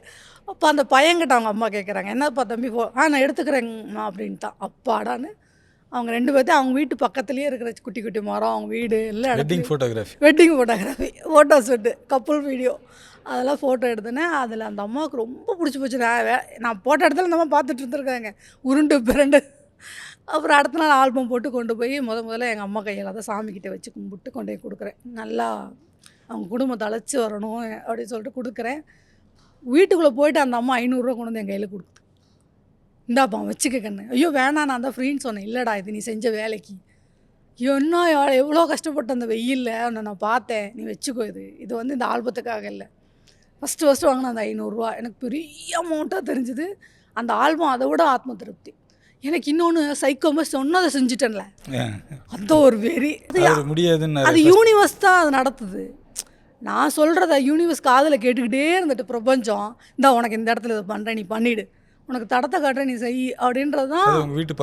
அப்போ அந்த பையன்கிட்ட அவங்க அம்மா கேட்குறாங்க, என்னப்பா தம்பி நான் எடுத்துக்கிறேங்கம்மா அப்படின்ட்டான். அப்பாடான்னு அவங்க 2 பேர்த்தையும் அவங்க வீட்டு பக்கத்துலேயே இருக்கிற குட்டி குட்டி மரம், அவங்க வீடு எல்லாம் wedding photography photo shoot, couple video அதெல்லாம் ஃபோட்டோ எடுத்தேன். அதில் அந்த அம்மாவுக்கு ரொம்ப பிடிச்சி போச்சு. நான் ஃபோட்டோ எடுத்தாலும் அந்த அம்மா பார்த்துட்டு இருந்துருக்காங்க உருண்டு பிறண்டு. அப்புறம் அடுத்த நாள் ஆல்பம் போட்டு கொண்டு போய் முதல்ல எங்கள் அம்மா கையில் தான் சாமிக்கிட்ட வச்சு கும்பிட்டு கொண்டு போய் கொடுக்குறேன். நல்லா அவங்க குடும்பத்தை அழைச்சி வரணும் அப்படின்னு சொல்லிட்டு கொடுக்குறேன். வீட்டுக்குள்ளே போயிட்டு அந்த அம்மா 500 கொண்டு வந்து என் கையில் கொடுக்குது. இந்தாப்பா வச்சுக்க கண்ணு. ஐயோ வேணாம், நான் தான் ஃப்ரீன்னு சொன்னேன். இல்லைடா, இது நீ செஞ்ச வேலைக்கு. என்ன எவ்வளோ கஷ்டப்பட்டு அந்த வெயிலில் அவனை நான் பார்த்தேன், நீ வச்சுக்கோ. இது வந்து இந்த ஆல்பத்துக்காக இல்லை. ஃபஸ்ட்டு வாங்கின அந்த 500 எனக்கு பெரிய அமௌண்ட்டாக தெரிஞ்சுது. அந்த ஆல்பம் அதை விட ஆத்ம திருப்தி. எனக்கு இன்னொன்று, சைக்கோமா சொன்னதை செஞ்சுட்டேன்ல, அந்த ஒரு வெறி. முடியாதுன்னு அது யூனிவர்ஸ் தான் அது நடத்துது. நான் சொல்கிறத யூனிவர்ஸ் காதில் கேட்டுக்கிட்டே இருந்துட்டு பிரபஞ்சம், இந்த உனக்கு இந்த இடத்துல இதை பண்ணுறேன், நீ பண்ணிவிடு, உனக்கு தடத்தை காட்டுற, நீ செய் அப்படின்றது தான். வீட்டு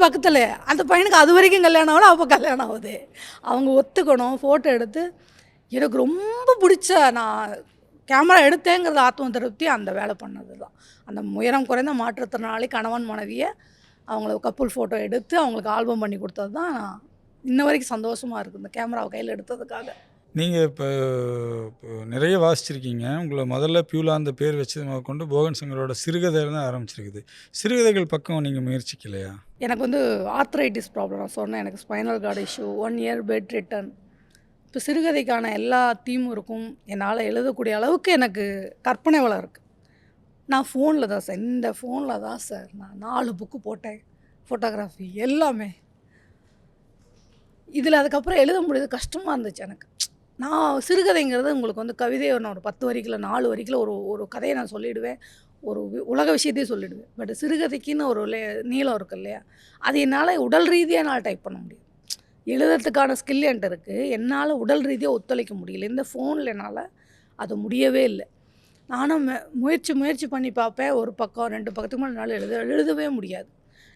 பக்கத்தில் அந்த பையனுக்கு அது வரைக்கும் கல்யாணம் ஆகல, அப்போ கல்யாணம் ஆகுது. அவங்க ஒத்துக்கணும். ஃபோட்டோ எடுத்து எனக்கு ரொம்ப பிடிச்ச, நான் கேமரா எடுத்தேங்கிறது ஆத்ம திருப்தி அந்த வேலை பண்ணது தான். அந்த உயரம் குறைந்த மாற்றுத்திறனாளி கணவன் மனைவியை அவங்கள கப்புள் ஃபோட்டோ எடுத்து அவங்களுக்கு ஆல்பம் பண்ணி கொடுத்தது தான் நான் இன்ன வரைக்கும் சந்தோஷமாக இருக்குது, இந்த கேமராவை கையில் எடுத்ததுக்காக. நீங்கள் இப்போ நிறைய வாசிச்சிருக்கீங்க. உங்களை முதல்ல பியூலா அந்த பேர் வச்சது கொண்டு போகன் சங்கரோட சிறுகதையில் தான் ஆரம்பிச்சிருக்குது. சிறுகதைகள் பக்கம் நீங்கள் முயற்சிக்கலையா? எனக்கு வந்து ஆர்த்ரைட்டிஸ் ப்ராப்ளம் நான் சொன்னேன். எனக்கு spinal cord issue, 1 year bedridden. இப்போ சிறுகதைக்கான எல்லா தீமும் இருக்கும். என்னால் எழுதக்கூடிய அளவுக்கு எனக்கு கற்பனை வளம் இருக்குது. நான் ஃபோனில் தான் சார், இந்த ஃபோனில் தான் சார் நான் 4 புக்கு போட்டேன், ஃபோட்டோகிராஃபி எல்லாமே. இதில் அதுக்கப்புறம் எழுத முடியாது, கஷ்டமாக இருந்துச்சு எனக்கு. நான் சிறுகதைங்கிறது உங்களுக்கு வந்து கவிதையை நான் ஒரு 10 வரிக்குள்ள 4 வரிக்குள்ள ஒரு கதையை நான் சொல்லிவிடுவேன், ஒரு உலக விஷயத்தையும் சொல்லிவிடுவேன். பட் சிறுகதைக்குன்னு ஒரு நீளம் இருக்குது இல்லையா, அது என்னால் உடல் ரீதியாக என்னால் டைப் பண்ண முடியும். எழுதுறதுக்கான ஸ்கில் என்கிட்ட இருக்குது, என்னால் உடல் ரீதியாக ஒத்துழைக்க முடியல. இந்த ஃபோனில் என்னால் அது முடியவே இல்லை. நானும் முயற்சி பண்ணி பார்ப்பேன். ஒரு பக்கம் 2 பக்கத்துக்கு மேலே என்னால் எழுதவே முடியாது.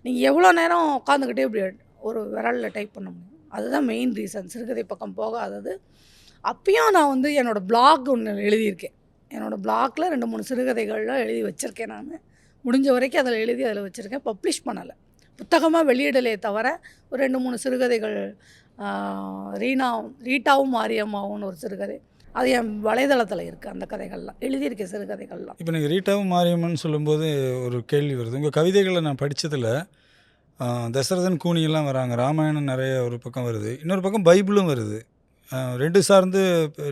நீங்கள் எவ்வளோ நேரம் உட்காந்துக்கிட்டே இப்படி ஒரு விரலில் டைப் பண்ண முடியும். அதுதான் மெயின் ரீசன் சிறுகதை பக்கம் போகாதது. அப்பயும் நான் வந்து என்னோடய பிளாக் ஒன்று எழுதியிருக்கேன். என்னோடய பிளாகில் 2-3 சிறுகதைகள்லாம் எழுதி வச்சுருக்கேன். நான் முடிஞ்ச வரைக்கும் அதில் வச்சுருக்கேன். பப்ளிஷ் பண்ணலை, புத்தகமாக வெளியிடலையே தவிர ஒரு 2-3 சிறுகதைகள். ரீட்டாவும் மாரியம்மாவும் ஒரு சிறுகதை, அது என் வலைதளத்தில் இருக்குது. அந்த கதைகள்லாம் எழுதியிருக்கேன், சிறுகதைகள்லாம். இப்போ நீங்கள் ரீட்டாவும் மாரியம்மன் சொல்லும்போது ஒரு கேள்வி வருது. உங்கள் கவிதைகளை நான் படித்ததில் தசரதன் கூனியெல்லாம் வராங்க, ராமாயணம் நிறைய ஒரு பக்கம் வருது, இன்னொரு பக்கம் பைபிளும் வருது. 2 சார்ந்து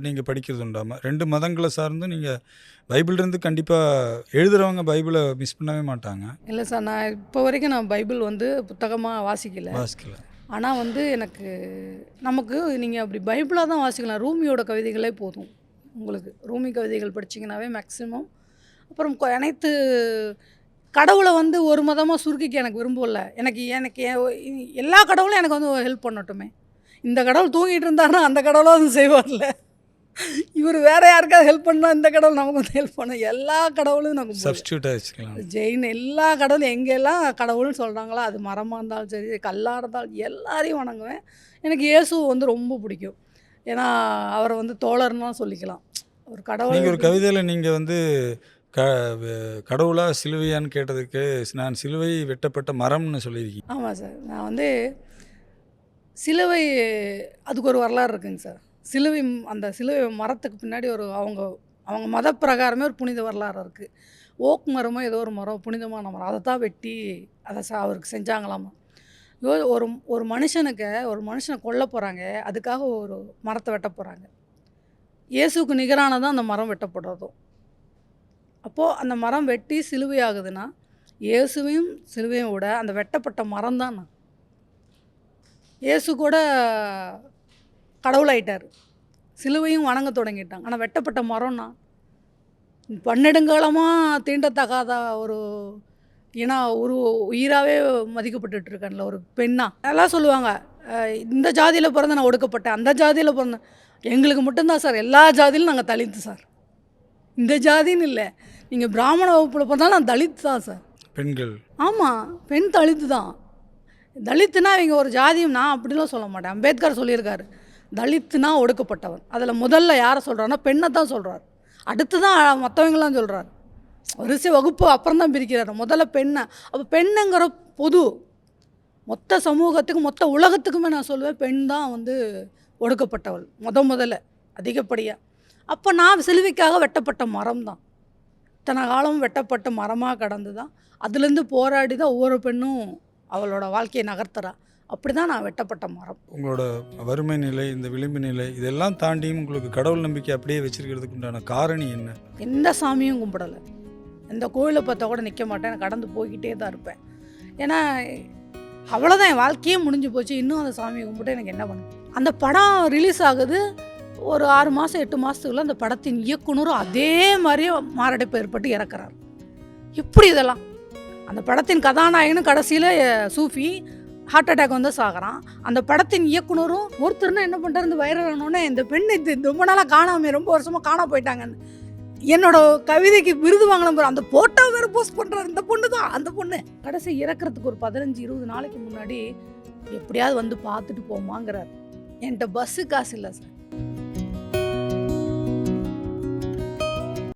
நீங்கள் படிக்கிறது உண்டாமல், 2 மதங்களை சார்ந்து நீங்கள் பைபிள்லேருந்து கண்டிப்பாக எழுதுகிறவங்க பைபிளை மிஸ் பண்ணவே மாட்டாங்க. இல்லை சார், நான் இப்போ வரைக்கும் நான் பைபிள் வந்து புத்தகமாக வாசிக்கல. ஆனால் வந்து எனக்கு நமக்கு நீங்கள் அப்படி பைபிளாக தான் வாசிக்கலாம். ரூமியோட கவிதைகளே போதும் உங்களுக்கு. ரூமி கவிதைகள் படிச்சிங்கனாவே மேக்ஸிமம். அப்புறம் அனைத்து கடவுளை வந்து ஒரு மதமாக சுருக்கிக்க எனக்கு விரும்பல. எனக்கு எல்லா கடவுளும் எனக்கு வந்து ஹெல்ப் பண்ணட்டுமே. இந்த கடவுள் தூங்கிட்டு இருந்தாருன்னா அந்த கடவுளும் அது செய்வார்ல. இவர் வேற யாருக்காவது ஹெல்ப் பண்ணா இந்த கடவுள் நமக்கு வந்து ஹெல்ப் பண்ண எல்லா கடவுளும் நமக்கு போதும். சப்ஸ்டியூட்டாக வச்சுக்கலாம். ஜெயின் எல்லா கடவுளும் எங்கெல்லாம் கடவுள்னு சொல்கிறாங்களோ அது மரமாக இருந்தாலும் சரி கல்லாக இருந்தாலும் எல்லாரையும் வணங்குவேன். எனக்கு இயேசு வந்து ரொம்ப பிடிக்கும். ஏன்னா அவரை வந்து தோழர்னு தான் சொல்லிக்கலாம். ஒரு கடவுள் நீங்கள் ஒரு கவிதையில் நீங்கள் வந்து கடவுளா சிலுவையான்னு கேட்டதுக்கு நான் சிலுவை வெட்டப்பட்ட மரம்னு சொல்லியிருக்கீங்க. ஆமாம் சார். நான் வந்து சிலுவை அதுக்கு ஒரு வரலாறு இருக்குங்க சார். சிலுவை அந்த சிலுவை மரத்துக்கு பின்னாடி ஒரு அவங்க அவங்க மத பிரகாரமே ஒரு புனித வரலாறு இருக்குது. ஓக் மரமோ ஏதோ ஒரு மரம் புனிதமான மரம் அதை தான் வெட்டி அதை அவருக்கு செஞ்சாங்களாமா. ஒரு ஒரு மனுஷனை கொல்ல போகிறாங்க, அதுக்காக ஒரு மரத்தை வெட்ட போகிறாங்க. இயேசுக்கு நிகரானதான் அந்த மரம் வெட்டப்படுறதும். அப்போது அந்த மரம் வெட்டி சிலுவை ஆகுதுன்னா இயேசுவையும் சிலுவையும் விட அந்த வெட்டப்பட்ட மரம் தான். இயேசு கூட கடவுளாயிட்டார், சிலுவையும் வணங்க தொடங்கிட்டாங்க. ஆனால் வெட்டப்பட்ட மரம்னா பன்னெடுங்காலமாக தீண்டத்தகாத ஒரு ஏன்னா ஒரு உயிராகவே மதிக்கப்பட்டுட்டு இருக்கேன்ல ஒரு பெண்ணா. எல்லாம் சொல்லுவாங்க இந்த ஜாதியில் பிறந்த நான் ஒடுக்கப்பட்டேன், அந்த ஜாதியில் பிறந்தேன். எங்களுக்கு மட்டும்தான் சார் எல்லா ஜாதியிலும் நாங்கள் தலித்து சார். இந்த ஜாதின்னு இல்லை, நீங்கள் பிராமண வகுப்பில் பிறந்தாலும் நான் தலித்து தான் சார். பெண்கள் ஆமாம், பெண் தலித்து தான். தலித்துனா இவங்க ஒரு ஜாதியும் நான் அப்படிலாம் சொல்ல மாட்டேன். அம்பேத்கர் சொல்லியிருக்காரு தலித்துனா ஒடுக்கப்பட்டவன். அதில் முதல்ல யாரை சொல்கிறாருன்னா பெண்ணை தான் சொல்கிறார். அடுத்து தான் மற்றவங்களாம் சொல்கிறார். வரிசை வகுப்பு அப்புறம் தான் பிரிக்கிறார். முதல்ல பெண்ணை. அப்போ பெண்ணுங்கிற பொது மொத்த சமூகத்துக்கு மொத்த உலகத்துக்குமே நான் சொல்லுவேன் பெண் தான் வந்து ஒடுக்கப்பட்டவள் முதல்ல அதிகப்படியாக. அப்போ நான் சிலுவைக்காக வெட்டப்பட்ட மரம் தான். இத்தனை காலம் வெட்டப்பட்ட மரமாக கடந்து தான் அதுலேருந்து போராடி தான் ஒவ்வொரு பெண்ணும் அவளோட வாழ்க்கையை நகர்த்துறா. அப்படி தான் நான் வெட்டப்பட்ட மரம். உங்களோட வறுமை நிலை, இந்த விளிம்பு நிலை, இதெல்லாம் தாண்டியும் உங்களுக்கு கடவுள் நம்பிக்கை அப்படியே வச்சிருக்கிறதுக்கு உண்டான காரணம் என்ன? எந்த சாமியும் கும்பிடலை, எந்த கோயிலை பார்த்தா கூட நிற்க மாட்டேன், நான் கடந்து போய்கிட்டே தான் இருப்பேன். ஏன்னா அவ்வளோதான், என் வாழ்க்கையே முடிஞ்சு போச்சு. இன்னும் அந்த சாமியை கும்பிட்டு எனக்கு என்ன பண்ணும்? அந்த படம் ரிலீஸ் ஆகுது, ஒரு 6 மாதம் 8 மாதத்துக்குள்ள அந்த படத்தின் இயக்குனரும் அதே மாதிரியே மாரடைப்பு ஏற்பட்டு இறக்குறார். எப்படி இதெல்லாம்? அந்த படத்தின் கதாநாயகனும் கடைசியில் சூஃபி ஹார்ட் அட்டாக் வந்து சாகிறான். அந்த படத்தின் இயக்குனரும் ஒருத்தர்னா என்ன பண்ணுறாரு, இந்த வைரல் ஆனோடனே இந்த பெண் இது ரொம்ப நாளாக காணாமல் ரொம்ப வருஷமாக காணா போயிட்டாங்கன்னு என்னோட கவிதைக்கு விருது வாங்கணும். அந்த போட்டோ வேறு போஸ்ட் பண்ணுறாரு. இந்த பொண்ணு தான் அந்த பொண்ணு. கடைசி இறக்குறதுக்கு ஒரு 15-20 நாளைக்கு முன்னாடி எப்படியாவது வந்து பார்த்துட்டு போமாங்கிறார். என்கிட்ட பஸ்ஸு காசு இல்லை சார்.